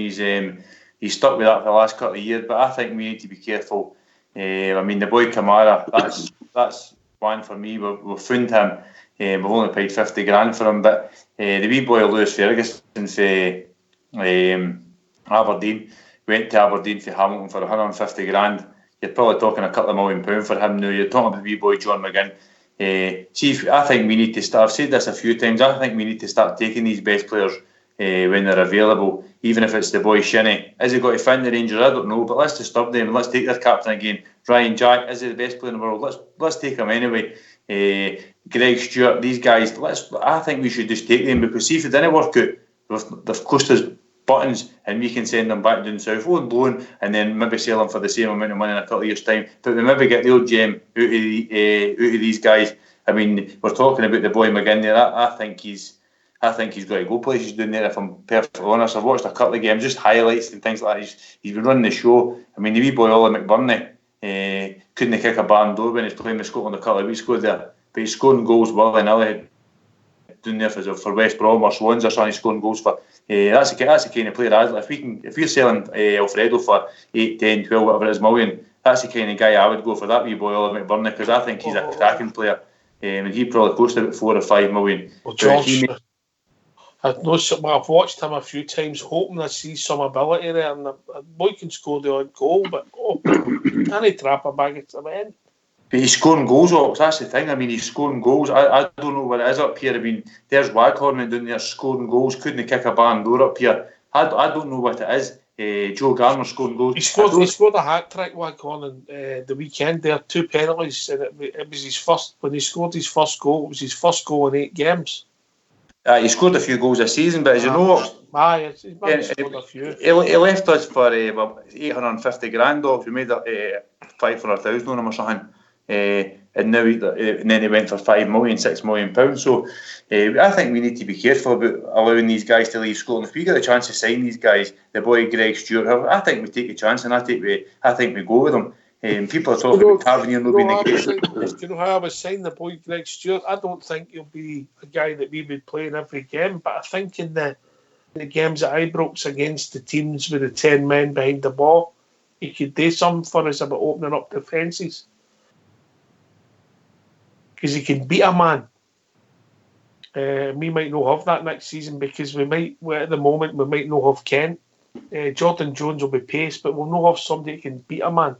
he's stuck with that for the last couple of years. But I think we need to be careful. I mean, the boy Kamara, that's one for me. We've found him. We've only paid 50 grand for him, but the wee boy Lewis Ferguson for Aberdeen went to Aberdeen for Hamilton for 150 grand. You're probably talking a couple of £1 million for him now. You're talking about wee boy John McGinn. I think we need to start. I've said this a few times. I think we need to start taking these best players when they're available, even if it's the boy Shinnie. Is he going to find the Rangers? I don't know, but let's disturb them and let's take their captain again. Ryan Jack, is he the best player in the world? Let's take him anyway. Greg Stewart, these guys. I think we should just take them, because see if it didn't work out, they've cost us buttons and we can send them back down south on loan and then maybe sell them for the same amount of money in a couple of years' time. But we maybe get the old gem out of these guys. I mean, we're talking about the boy McGinn there. I think he's got to go places down there, if I'm perfectly honest. I've watched a couple of games, just highlights and things like that. He's been running the show. I mean, the wee boy Ollie McBurney couldn't kick a barn door when he's playing with Scotland a couple of weeks ago there. But he's scoring goals willy-nilly down there for West Brom or Swans or something. He's scoring goals for. That's the kind of player I like. If we're selling Alfredo for 8, 10, 12, whatever it is million, that's the kind of guy I would go for, that wee boy Ollie McBurney, because I think he's a cracking player. And he probably cost about 4 or 5 million. Well, George, I've watched him a few times, hoping I see some ability there, and the boy can score the odd goal, but can he trap a bag of men? He's scoring goals, Ox. That's the thing. I mean, he's scoring goals. I don't know what it is up here. I mean, there's Waghorn down there scoring goals. Couldn't kick a barn door up here. I don't know what it is. Joe Garner scoring goals. He scored a hat trick, Waghorn, on the weekend there. 2 penalties, and it was his first. When he scored his first goal, it was his first goal in 8 games. He scored a few goals this season, but as you know, he scored a few. He left us for 850 grand off. We made 500,000 on him or something. And then he went for 5 million, £6 million. So I think we need to be careful about allowing these guys to leave Scotland. If we get the chance to sign these guys, the boy Greg Stewart, I think we take a chance, and I think we go with them. People are talking about Tavernier not being the greatest. Do you know how I was saying the boy Greg Stewart? I don't think he'll be a guy that we would play in every game, but I think in the games at Ibrox against the teams with the 10 men behind the ball, he could do something for us about opening up defences. Because he can beat a man. We might not have that next season, because at the moment we might not have Kent. Jordan Jones will be paced, but we'll not have somebody who can beat a man.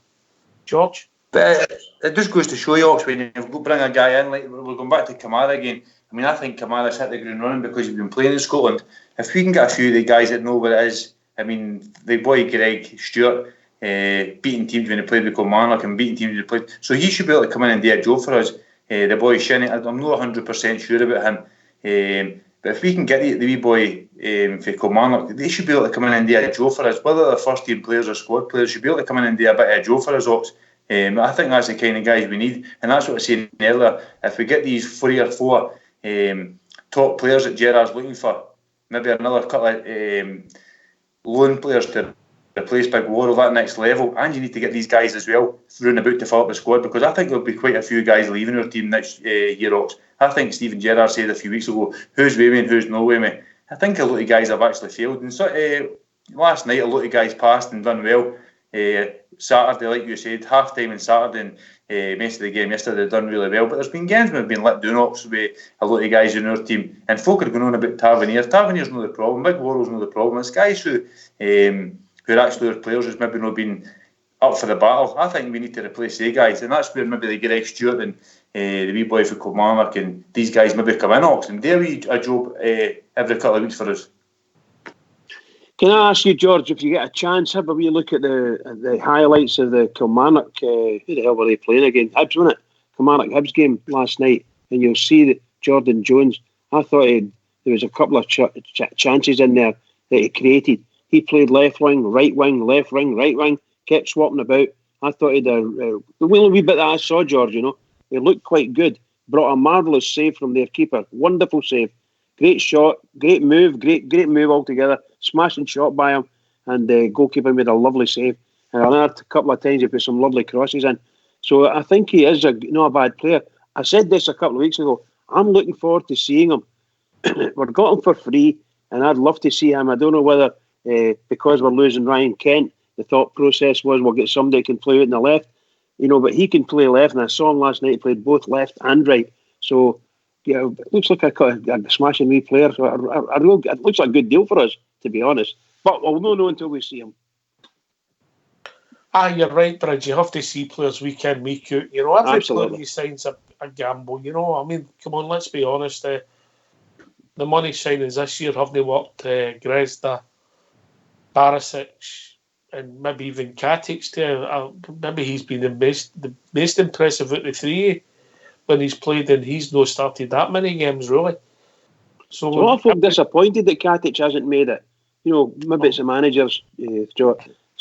George? But it just goes to show you, Ox, when you bring a guy in, like we're going back to Kamara again. I mean, I think Kamara's hit the ground running because he's been playing in Scotland. If we can get a few of the guys that know what it is, I mean, the boy Greg Stewart, beating teams when he played with Kilmarnock and beating teams when he played. So he should be able to come in and do a job for us. The boy Shinnie, I'm not 100% sure about him. But if we can get the wee boy for Kilmarnock, they should be able to come in and do a job for us. Whether they're first team players or squad players, should be able to come in and do a bit of a job for us, Ox. I think that's the kind of guys we need. And that's what I was saying earlier. If we get these 3 or 4 top players that Gerrard's looking for, maybe another couple of loan players to replace Big Warrell, that next level, and you need to get these guys as well round about to fill up the squad, because I think there'll be quite a few guys leaving our team next year, Ox. I think Stephen Gerrard said a few weeks ago, who's with me and who's not with me. I think a lot of guys have actually failed, and so last night a lot of guys passed and done well. Saturday, like you said, half time on Saturday and most of the game yesterday, they've done really well, but there's been games where we've been let down, Ox, with a lot of guys in our team, and folk are going on about Tavernier. Tavernier's not the problem, Big Warrell's not the problem. It's guys who are actually our players who's maybe not been up for the battle. I think we need to replace the guys, and that's where maybe the Greg Stewart and the wee boy for Kilmarnock and these guys maybe come in, Ox, and do a job every couple of weeks for us. Can I ask you, George, if you get a chance, have a wee look at the highlights of the Kilmarnock, who the hell were they playing again? Hibs, wasn't it? Kilmarnock Hibs game last night, and you'll see that Jordan Jones, I thought there was a couple of chances in there that he created. He played left wing, right wing, left wing, right wing, kept swapping about. I thought he'd the wee bit that I saw, George, he looked quite good. Brought a marvellous save from their keeper. Wonderful save. Great shot, great move altogether. Smashing shot by him, and the goalkeeper made a lovely save. And another couple of times he put some lovely crosses in. So I think he is not a bad player. I said this a couple of weeks ago. I'm looking forward to seeing him. We've got him for free, and I'd love to see him. I don't know whether because we're losing Ryan Kent, the thought process was we'll get somebody who can play out in the left. but he can play left, and I saw him last night. He played both left and right. So, it looks like a smashing wee player. So it looks like a good deal for us, to be honest. But we'll not know until we see him. You're right, Bridge. You have to see players week in, week out. Every Absolutely. player you sign's a gamble. I mean, come on, let's be honest. The money signings this year haven't worked. Grezda, Barisic, and maybe even Katic too. Maybe he's been the most impressive out of the three when he's played, and he's not started that many games really. So I feel disappointed that Katic hasn't made it. Maybe it's the managers.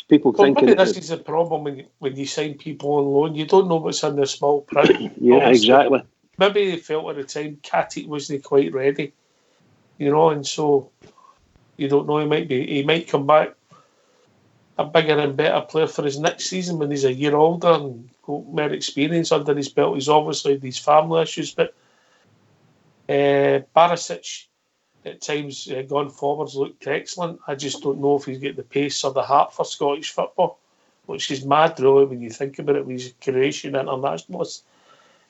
People thinking maybe this is the problem when you sign people on loan. You don't know what's in the small print. Yeah, Obviously, exactly. Maybe they felt at the time Katic wasn't quite ready, and so you don't know. He might come back a bigger and better player for his next season when he's a year older and got more experience under his belt. He's obviously these family issues, but Barisic at times gone forwards looked excellent. I just don't know if he's got the pace or the heart for Scottish football, which is mad really when you think about it with his Croatian internationalist.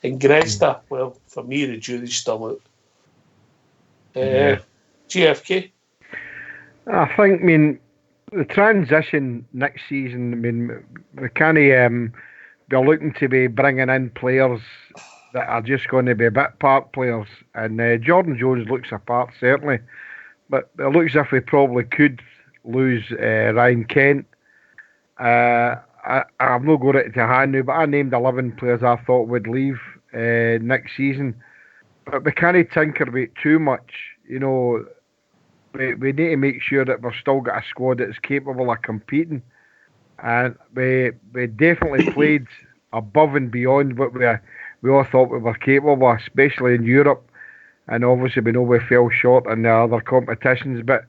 And Grezda, well, for me the jury's still out. GFK? I think, the transition next season, we can't be looking to be bringing in players that are just going to be a bit part players. And Jordan Jones looks a part, certainly. But it looks as if we probably could lose Ryan Kent. I've not got it to hand now, but I named 11 players I thought would leave next season. But we can't tinker with it too much. We need to make sure that we've still got a squad that's capable of competing. And we definitely played above and beyond what we all thought we were capable of, especially in Europe. And obviously we know we fell short in the other competitions. But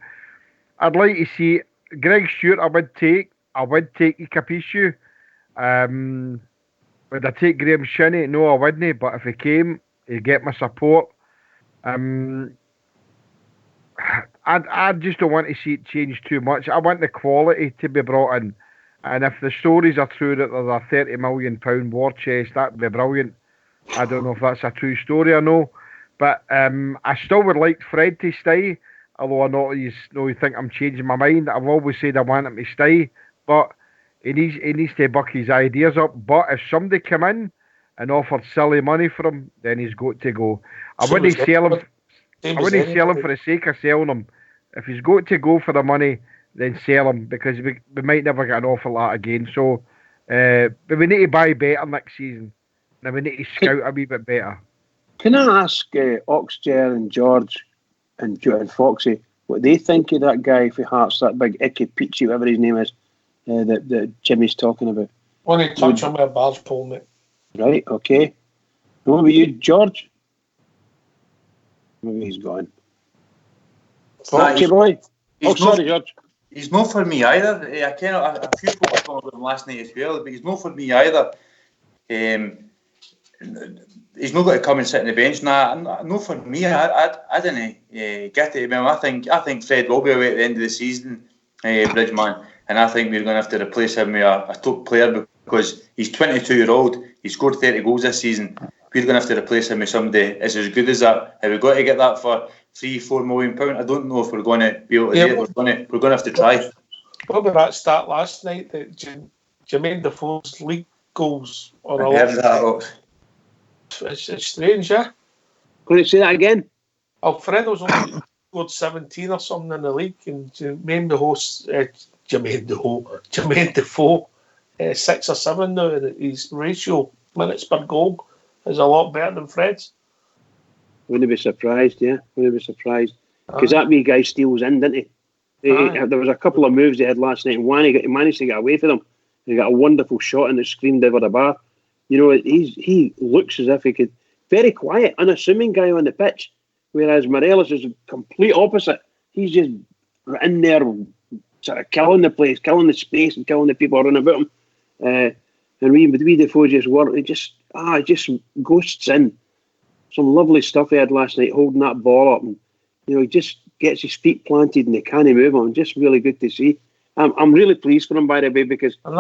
I'd like to see Greg Stewart. I would take Capiscio. Would I take Graham Shinnie? No, I wouldn't. But if he came, he'd get my support. I just don't want to see it change too much. I want the quality to be brought in. And if the stories are true that there's a £30 million war chest, that'd be brilliant. I don't know if that's a true story or no. But I still would like Fred to stay, although I know you think I'm changing my mind. I've always said I want him to stay, but he needs to buck his ideas up. But if somebody come in and offered silly money for him, then he's got to go. I wouldn't sell him for the sake of selling him. If he's got to go for the money, then sell him, because we might never get an offer like that again. So, but we need to buy better next season. Now we need to scout a wee bit better. Can I ask Oxger and George and Foxy what they think of that guy for Hearts, that big Icky Peachy, whatever his name is, that Jimmy's talking about? Want to touch on my barge pole, mate? Right, okay. What about you, George? Maybe he's gone. Foxy boy. Sorry, George. He's not for me either. A few people talked about him last night as well, but he's not for me either. He's not got to come and sit on the bench. No, for me. I didn't get it. I think Fred will be away at the end of the season, Bridgeman, and I think we're going to have to replace him with a top player, because he's 22-year-old. He scored 30 goals this season. We're going to have to replace him with somebody as good as that. Have we got to get that for £3-4 million? I don't know if we're going to be able to do it. We're going to have to try. What about that stat last night that Jermaine Defoe's league goals are a lot? It's strange, yeah. Can you say that again? Alfredo's only scored 17 or something in the league, and Jermaine Defoe 6 or 7 now. His ratio minutes per goal is a lot better than Fred's. Wouldn't be surprised, yeah. Wouldn't be surprised. Because that wee guy steals in, didn't he? There was a couple of moves they had last night, and he managed to get away from them. He got a wonderful shot and it screamed over the bar. He looks as if he could. Very quiet, unassuming guy on the pitch, whereas Morelos is the complete opposite. He's just in there, sort of killing the place, killing the space, and killing the people running about him. And wee Defoe just worked. It just ghosts in. Some lovely stuff he had last night, holding that ball up, and he just gets his feet planted and they can't move on. Just really good to see. I'm really pleased for him, by the way, because I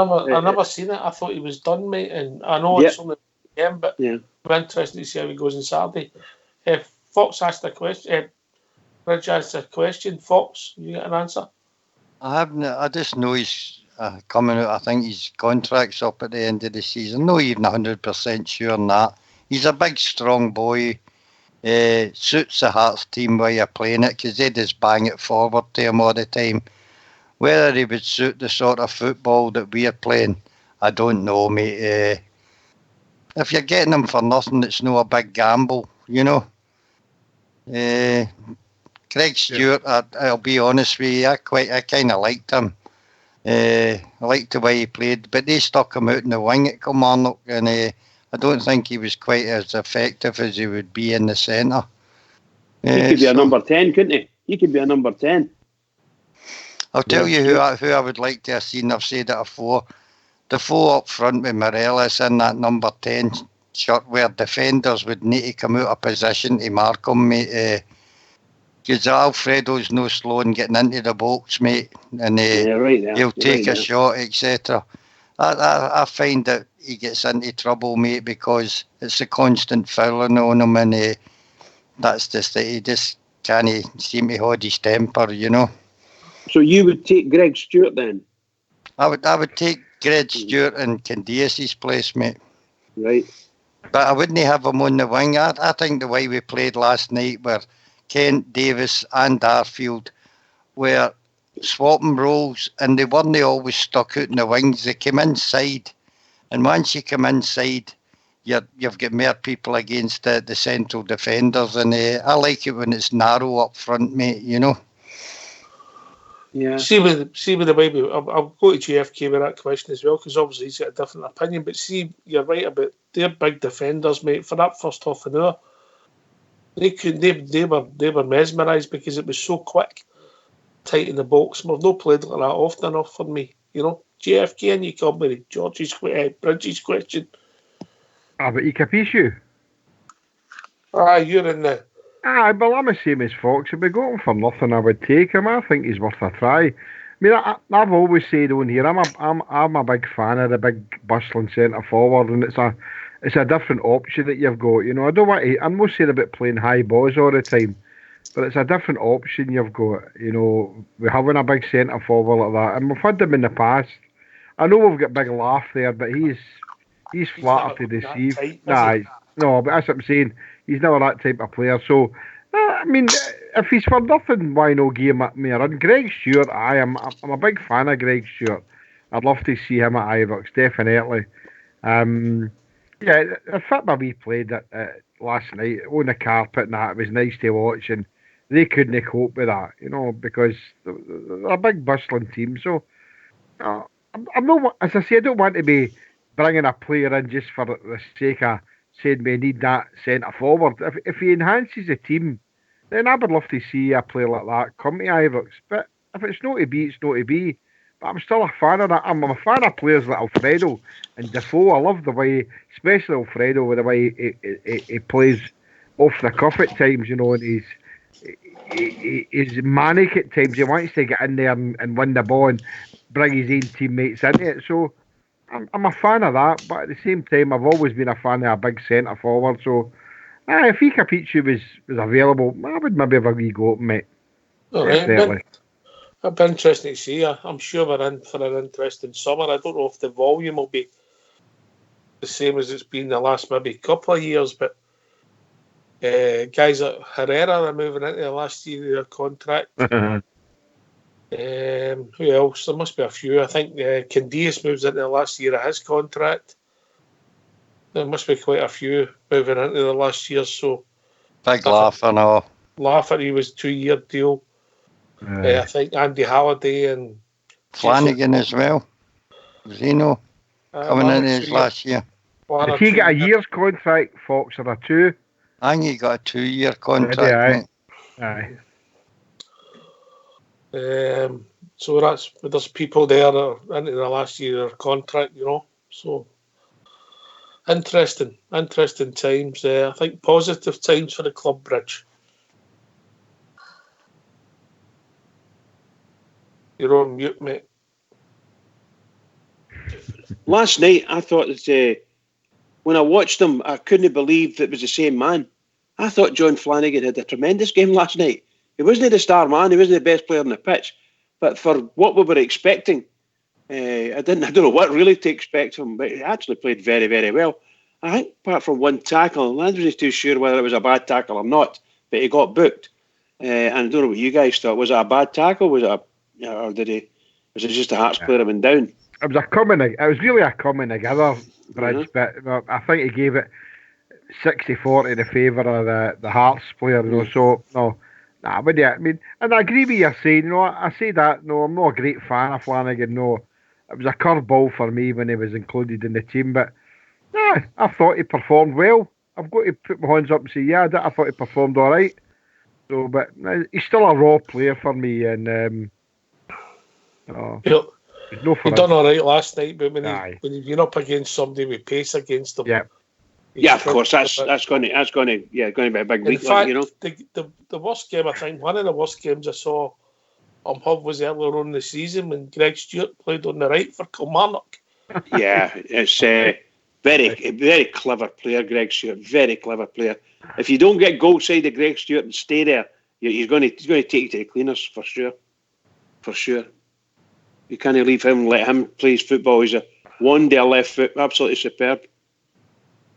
never seen it. I thought he was done, mate, and I know Yeah. it's only a game, but yeah. I'm interested to see how he goes on Saturday. If Fox asked a question, Bridge asked a question, Fox, you get an answer? I haven't. I just know he's coming out. I think his contract's up at the end of the season. Not even 100% sure on that. He's a big, strong boy. Suits the Hearts team while you're playing it because they just bang it forward to him all the time. Whether he would suit the sort of football that we're playing, I don't know, mate. If you're getting him for nothing, it's no a big gamble, you know. Craig Stewart, I'll be honest with you, I kind of liked him. I liked the way he played, but they stuck him out in the wing at Kilmarnock, and I don't think he was quite as effective as he would be in the centre. He could be a number 10, couldn't he? He could be a number 10. I'll tell you who I would like to have seen. I've said it before. The four up front with Morelos in that number 10 shirt, where defenders would need to come out of position to mark him, mate. Because Alfredo's no slow in getting into the box, mate, and he'll take a shot, etc. I find that he gets into trouble, mate, because it's a constant fouling on him, and that's just that he just can't seem to hold his temper, you know. So you would take Greg Stewart then? I would take Greg Stewart in Candias' place, mate. Right. But I wouldn't have him on the wing. I think the way we played last night, where Kent, Davis and Arfield were swapping roles, and they weren't always stuck out in the wings. They came inside, and once you come inside, you've got more people against the central defenders, and I like it when it's narrow up front, mate, you know. Yeah. See with the way I'll go to JFK with that question as well, because obviously he's got a different opinion. But see, you're right about they're big defenders, mate. For that first half an hour, they were mesmerised because it was so quick, tight in the box. We've not played like that often enough for me, you know. JFK, and you come with Bridges question. But you capisce? You're in the. Well, I'm the same as Fox. If we got him for nothing, I would take him. I think he's worth a try. I mean, I've always said on here, I'm a big fan of the big bustling centre forward, and it's a different option that you've got. You know, I don't want to. I'm not saying about playing high balls all the time, but it's a different option you've got. You know, we're having a big centre forward like that, and we've had them in the past. I know we've got Big Laugh there, but he's flatter to deceive. No, but that's what I'm saying. He's never that type of player. So, I mean, if he's for nothing, why not give him me a run? Greg Stewart, I'm a big fan of Greg Stewart. I'd love to see him at Ibrox, definitely. The football we played last night on the carpet and that, it was nice to watch, and they couldn't cope with that, you know, because they're a big bustling team. So, I'm not, as I say, I don't want to be bringing a player in just for the sake of saying we need that centre forward. If he enhances the team, then I would love to see a player like that come to Ibrox. But if it's not to be, it's not to be. But I'm still a fan of that. I'm a fan of players like Alfredo and Defoe. I love the way, especially Alfredo, with the way he plays off the cuff at times, you know, and he's manic at times. He wants to get in there and win the ball and bring his own teammates into it. So I'm a fan of that, but at the same time, I've always been a fan of a big centre forward. So, if Ikapichu was available, I would maybe have a wee go at him, mate. All right, it'd be interesting to see. I'm sure we're in for an interesting summer. I don't know if the volume will be the same as it's been the last maybe couple of years, but guys like Herrera are moving into the last year of their contract. Who else? There must be a few. I think Candias moves into the last year of his contract. There must be quite a few moving into the last year. So Big Laugher now. Laugher, he was 2-year deal. I think Andy Halliday and Flanagan as well. Zeno coming in his last year. Did he get a year's contract, Fox, or a 2? I think he got a 2-year contract. Aye. So there's people there that are into the last year of their contract, you know. So interesting times. I think positive times for the club, Bridge. You're on mute, mate. last night I thought that when I watched him, I couldn't believe it was the same man. I thought John Flanagan had a tremendous game last night. He wasn't the star man, he wasn't the best player on the pitch, but for what we were expecting, I don't know what really to expect from him, but he actually played very, very well. I think apart from one tackle, I wasn't too sure whether it was a bad tackle or not, but he got booked. And I don't know what you guys thought. Was it a bad tackle? Was it was it just a Hearts player that went down? It was really a coming together, Bridge, but I think he gave it 60-40 in favour of the Hearts player, you know. So but yeah, I mean, and I agree with you saying, you know, I say that. No, I'm not a great fan of Flanagan. No, it was a curveball for me when he was included in the team, but I thought he performed well. I've got to put my hands up and say, I thought he performed all right. So, but he's still a raw player for me, and he done all right last night, but when you've been up against somebody with pace against him, of course, that's going to be a big week. In fact, you know, the worst game, I think, one of the worst games I saw on Hub was earlier on in the season when Greg Stewart played on the right for Kilmarnock. Yeah, it's very clever player, Greg Stewart. Very clever player. If you don't get goal side of Greg Stewart and stay there, he's going to take you to the cleaners for sure. For sure. You can't leave him, let him play his football. He's a one-day left foot, absolutely superb.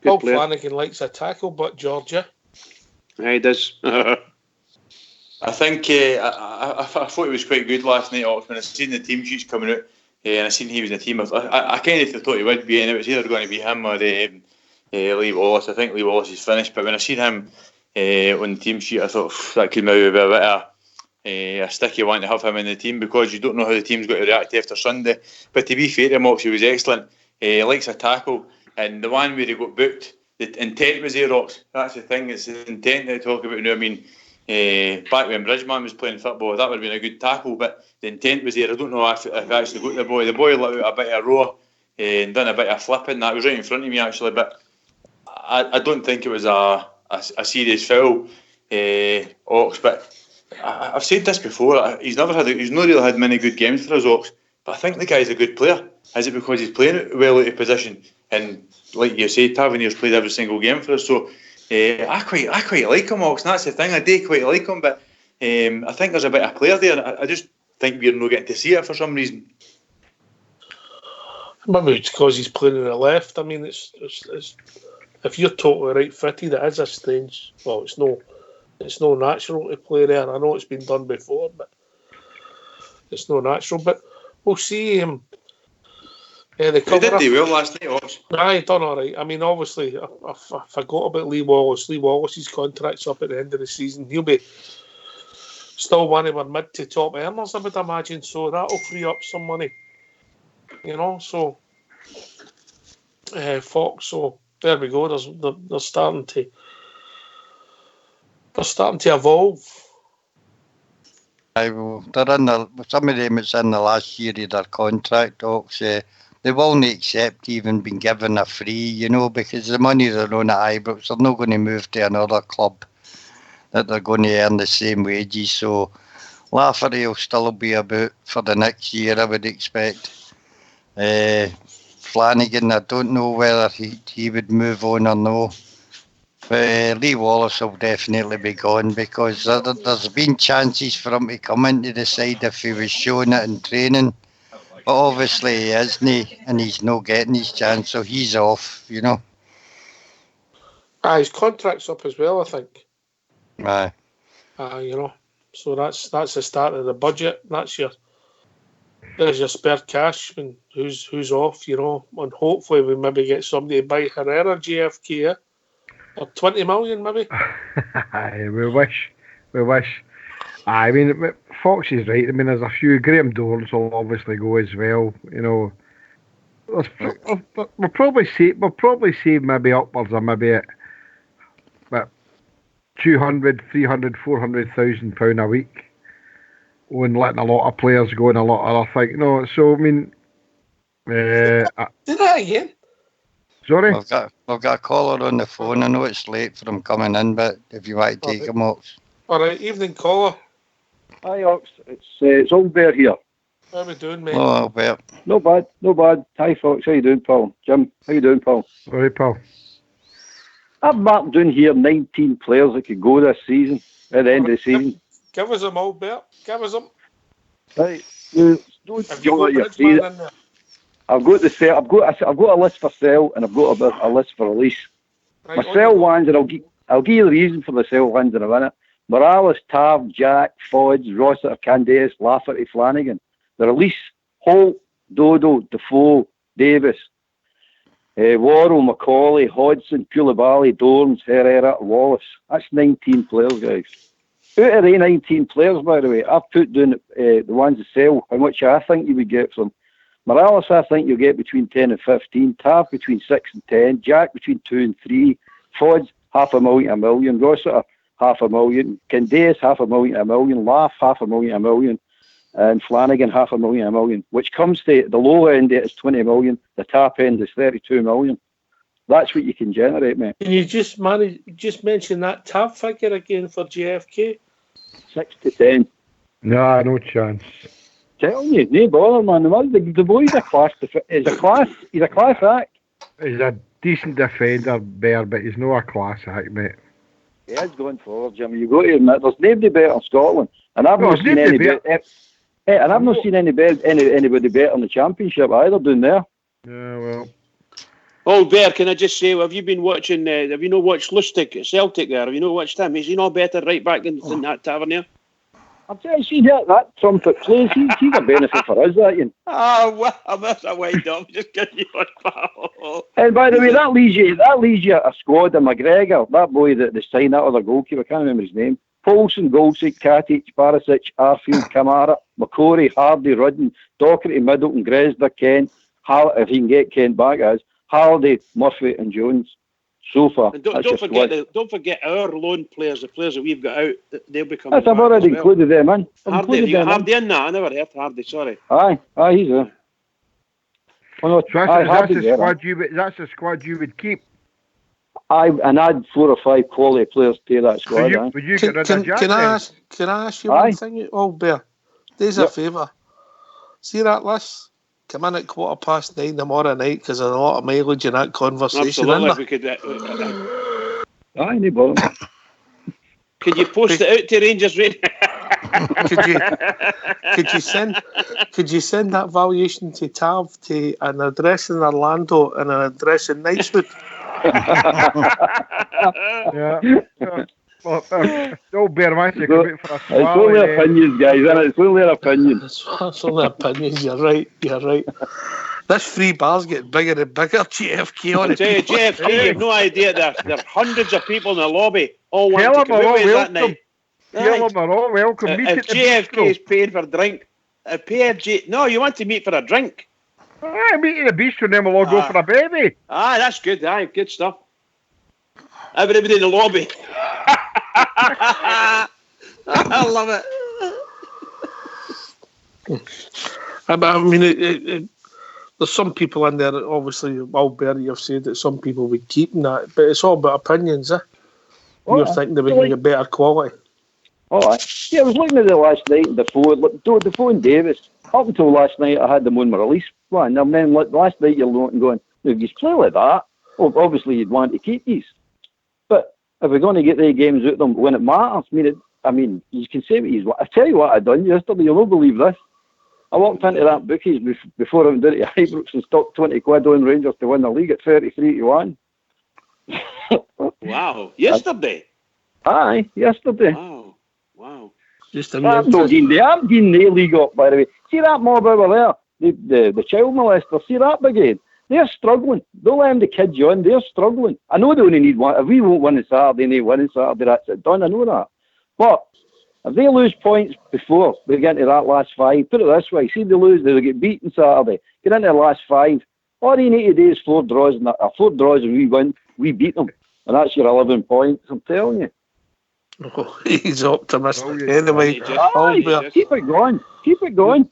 Paul Flanagan likes a tackle, but Georgia. Yeah, he does. I think I thought he was quite good last night, when I seen the team sheets coming out, and I seen he was in the team. I kind of thought he would be, and it was either going to be him or Lee Wallace. I think Lee Wallace is finished, but when I seen him on the team sheet, I thought that could maybe be a bit of a sticky one to have him in the team, because you don't know how the team's going to react after Sunday. But to be fair to him, he was excellent. He likes a tackle, and the one where he got booked, the intent was there, Ox. That's the thing, it's the intent that I talk about now. I mean, back when Bridgman was playing football, that would have been a good tackle, but the intent was there. I don't know if I actually got the boy. The boy let out a bit of a roar and done a bit of flipping. That was right in front of me, actually, but I don't think it was a serious foul, Ox. But I've said this before. He's not really had many good games for us, Ox. But I think the guy's a good player. Is it because he's playing well out of position? And like you say, Tavernier's played every single game for us. So I quite like him, Ox. And that's the thing. I do quite like him, but I think there's a bit of player there. I just think we're not getting to see it for some reason. Maybe it's because he's playing on the left. I mean, it's if you're totally right-footed, it is a strange. Well, it's no natural to play there. I know it's been done before, but it's no natural. But we'll see him. He did do well last night, Ox. He done all right. I mean, obviously, I forgot about Lee Wallace. Lee Wallace's contract's up at the end of the season. He'll be still one of our mid to top earners, I would imagine. So that'll free up some money, you know. So Fox. So there we go. They're starting to evolve. They're in some of them. It's in the last year of their contract. Ox. They won't accept even being given a free, you know, because the money they're on at Ibrox, they're not going to move to another club that they're going to earn the same wages. So Lafferty will still be about for the next year, I would expect. Flanagan, I don't know whether he would move on or no. But Lee Wallace will definitely be gone, because there's been chances for him to come into the side if he was showing it in training. But obviously he isn't, and he's not getting his chance, so he's off, you know. His contract's up as well, I think. Aye. You know, so that's the start of the budget. There's your spare cash when who's off, you know, and hopefully we maybe get somebody to buy Herrera GFK, or 20 million maybe. we wish. I mean, Fox is right. I mean, there's a few. Graham Dorrance will obviously go as well. You know, we'll probably see maybe upwards of maybe about 200, 300, 400,000 £400,000 a week, when letting a lot of players go and a lot of other things. You know, so I mean, do that again. Sorry, I've got a caller on the phone. I know it's late for him coming in, but if you want to take him, Ox. All right, evening caller. Hi, Ox. It's Old Bear here. How we doing, mate? Hello, Albert. No bad, no bad. Hi, folks. How you doing, Paul? Jim, how you doing, Paul? All right, Paul. I've marked down here 19 players that could go this season, at the end of the season. Give us them all, Bert. Give us them. Right. You don't Have you jump got at your Bridgman feet. in there? I've got the sell. I've got a list for sale, and I've got a list for release. Right, My on sell you go. ones, and I'll give you the reason for the sell ones in a minute. Morales, Tav, Jack, Fodds, Rossiter, Candace, Lafferty, Flanagan. The release: Holt, Dodo, Defoe, Davis, Worrell, Macaulay, Hodgson, Koulibaly, Dorns, Herrera, Wallace. That's 19 players, guys. Out of the 19 players, by the way, I've put down the ones to sell, how much I think you would get from. Morales, I think you'll get between 10 and 15. Tav between 6 and 10. Jack between 2 and 3. Fodds, $500,000, $1 million. Rossiter, $500,000. Candace, $500,000, $1 million. Laugh, $500,000, $1 million. And Flanagan, $500,000, $1 million. Which comes to the low end, it is 20 million. The top end is 32 million. That's what you can generate, mate. Can you just mention that tab figure again for JFK? 6 to 10. No chance. Telling you, no bother, man. The boy's a class. He's a class act. He's a decent defender, Bear, but he's not a class act, mate. He is going forward, Jimmy. You got to admit, there's nobody better in Scotland, and I've not seen any better. And I've not seen anybody better in the Championship either down there. Yeah, well. Oh, Bear, can I just say, have you been watching? Have you not watched Lustig at Celtic? There, have you not watched him? Is he not better right back in that Tavernier? I'm telling you, see that trumpet plays. He's a benefit for us, that you. Oh, well, that's a wind up. Just getting you on, pal. And by the way, that leaves you a squad of McGregor, that boy that they signed, that other goalkeeper, I can't remember his name. Paulson, Goldsick, Katic, Barisic, Arfield, Kamara, McCory, Hardy, Rudden, Docherty, Middleton, Gresder, Kent, if he can get Kent back as Hardy, Murphy, and Jones. So far, And don't forget our loan players, the players that we've got out. They'll be coming. I've already included them in. Hardy, have you got Hardy in that? I never heard Hardy. Sorry. Aye, he's there. Oh, no, That's the squad you would keep. And add 4 or 5 quality players to that squad. Would you get rid of Jack? Can I ask you one thing? Oh, Bear, there's a favour. See that list? Come in at 9:15 tomorrow night because there's a lot of mileage in that conversation. Absolutely, if we could. Aye, no bother. Could you post it out to Rangers Radio? Could you send that valuation to Tav to an address in Orlando and an address in Knightswood? Yeah. No Bear wants to come out for a swallow. It's only opinions, guys, isn't it? It's only an opinion. It's only opinions. You're right. This free bar's getting bigger and bigger. JFK on I it. tell you, JFK, you have no idea. There are hundreds of people in the lobby all Tell wanting to them come out all with us that welcome. night. Tell them are all welcome. Meet If at the JFK bistro. is paying for a drink, PFG. No, you want to meet for a drink. Aye, meet in the bistro and then we'll all go for a baby. Aye, that's good. Aye, good stuff. Everybody in the lobby. I love it. I mean, there's some people in there, obviously, Albert, you've said that some people would keep that, but it's all about opinions, eh? You're thinking that we can get better quality. Oh, yeah, I was looking at it last night, Defoe and Davis. Up until last night, I had them on my release one, and then last night you're looking going, if you play like that, well, obviously you'd want to keep these. But if we're going to get the games out of them when it matters, I mean, you can say what he's. I tell you what I done yesterday. You'll not believe this. I walked into that bookies before I went down to Ibrox and stuck 20 quid on Rangers to win the league at 33-1. Wow! Yesterday. Aye, yesterday. Wow! Just I'm not getting the league up, by the way. See that mob over there, the child molester. See that brigade? They're struggling. Don't let them the kids on. They're struggling. I know they only need one. If we won't win on Saturday and they win on Saturday, that's it done. I know that. But if they lose points before we get into that last 5, put it this way, see they lose, they'll get beaten Saturday, get into the last 5. All you need to do is 4 draws and we win, we beat them. And that's your 11 points, I'm telling you. Oh, he's optimistic. Anyway, keep it going. Keep it going.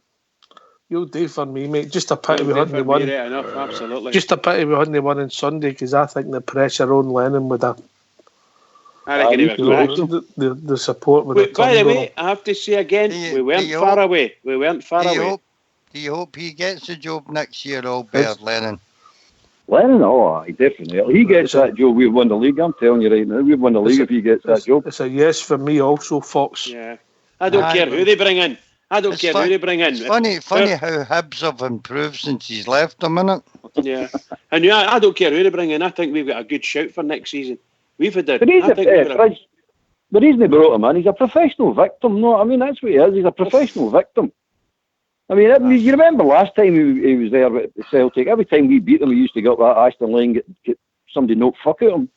You'll do for me, mate. Just a pity we hadn't won. Right enough, absolutely. Just a pity we hadn't won on Sunday because I think the pressure on Lennon would have. I reckon he was the support would have. By the way, I have to say again, we weren't far away. We weren't far away. Do you hope he gets the job next year, Albert Lennon? Lennon, aye, definitely. He gets that job, we've won the league. I'm telling you right now, we've won the league if he gets that job. It's a yes for me also, Fox. Yeah. I don't care who they bring in. I don't care who they bring in. It's funny how Hibs have improved since he's left them, innit? Yeah. And yeah, I don't care who they bring in. I think we've got a good shout for next season. We've had The reason they brought him in, he's a professional victim. No, I mean, that's what he is. He's a professional victim. I mean, you remember last time he was there with Celtic, every time we beat them, we used to go up that Aston Lane, get somebody knock fuck at him.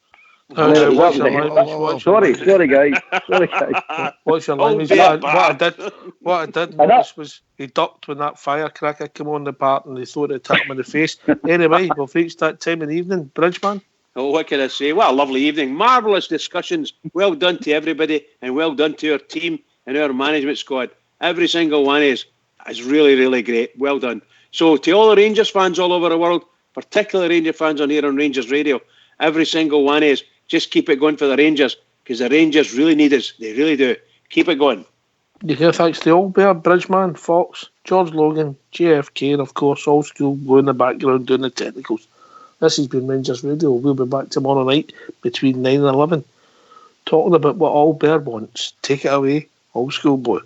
Sorry, guys. Sorry, guys. What's your language? What I did notice was he ducked when that firecracker came on the part and they thought it hit him in the face. Anyway, we've reached that time in the evening. Bridgeman? Oh, what can I say? What a lovely evening. Marvellous discussions. Well done to everybody and well done to our team and our management squad. Every single one is really, really great. Well done. So to all the Rangers fans all over the world, particularly Ranger fans on here on Rangers Radio, every single one is just keep it going for the Rangers because the Rangers really need us. They really do. Keep it going. You hear thanks to Old Bear, Bridgeman, Fox, George Logan, JFK, and of course Old School Blue in the background doing the technicals. This has been Rangers Radio. We'll be back tomorrow night between 9 and 11 talking about what Old Bear wants. Take it away, Old School Blue.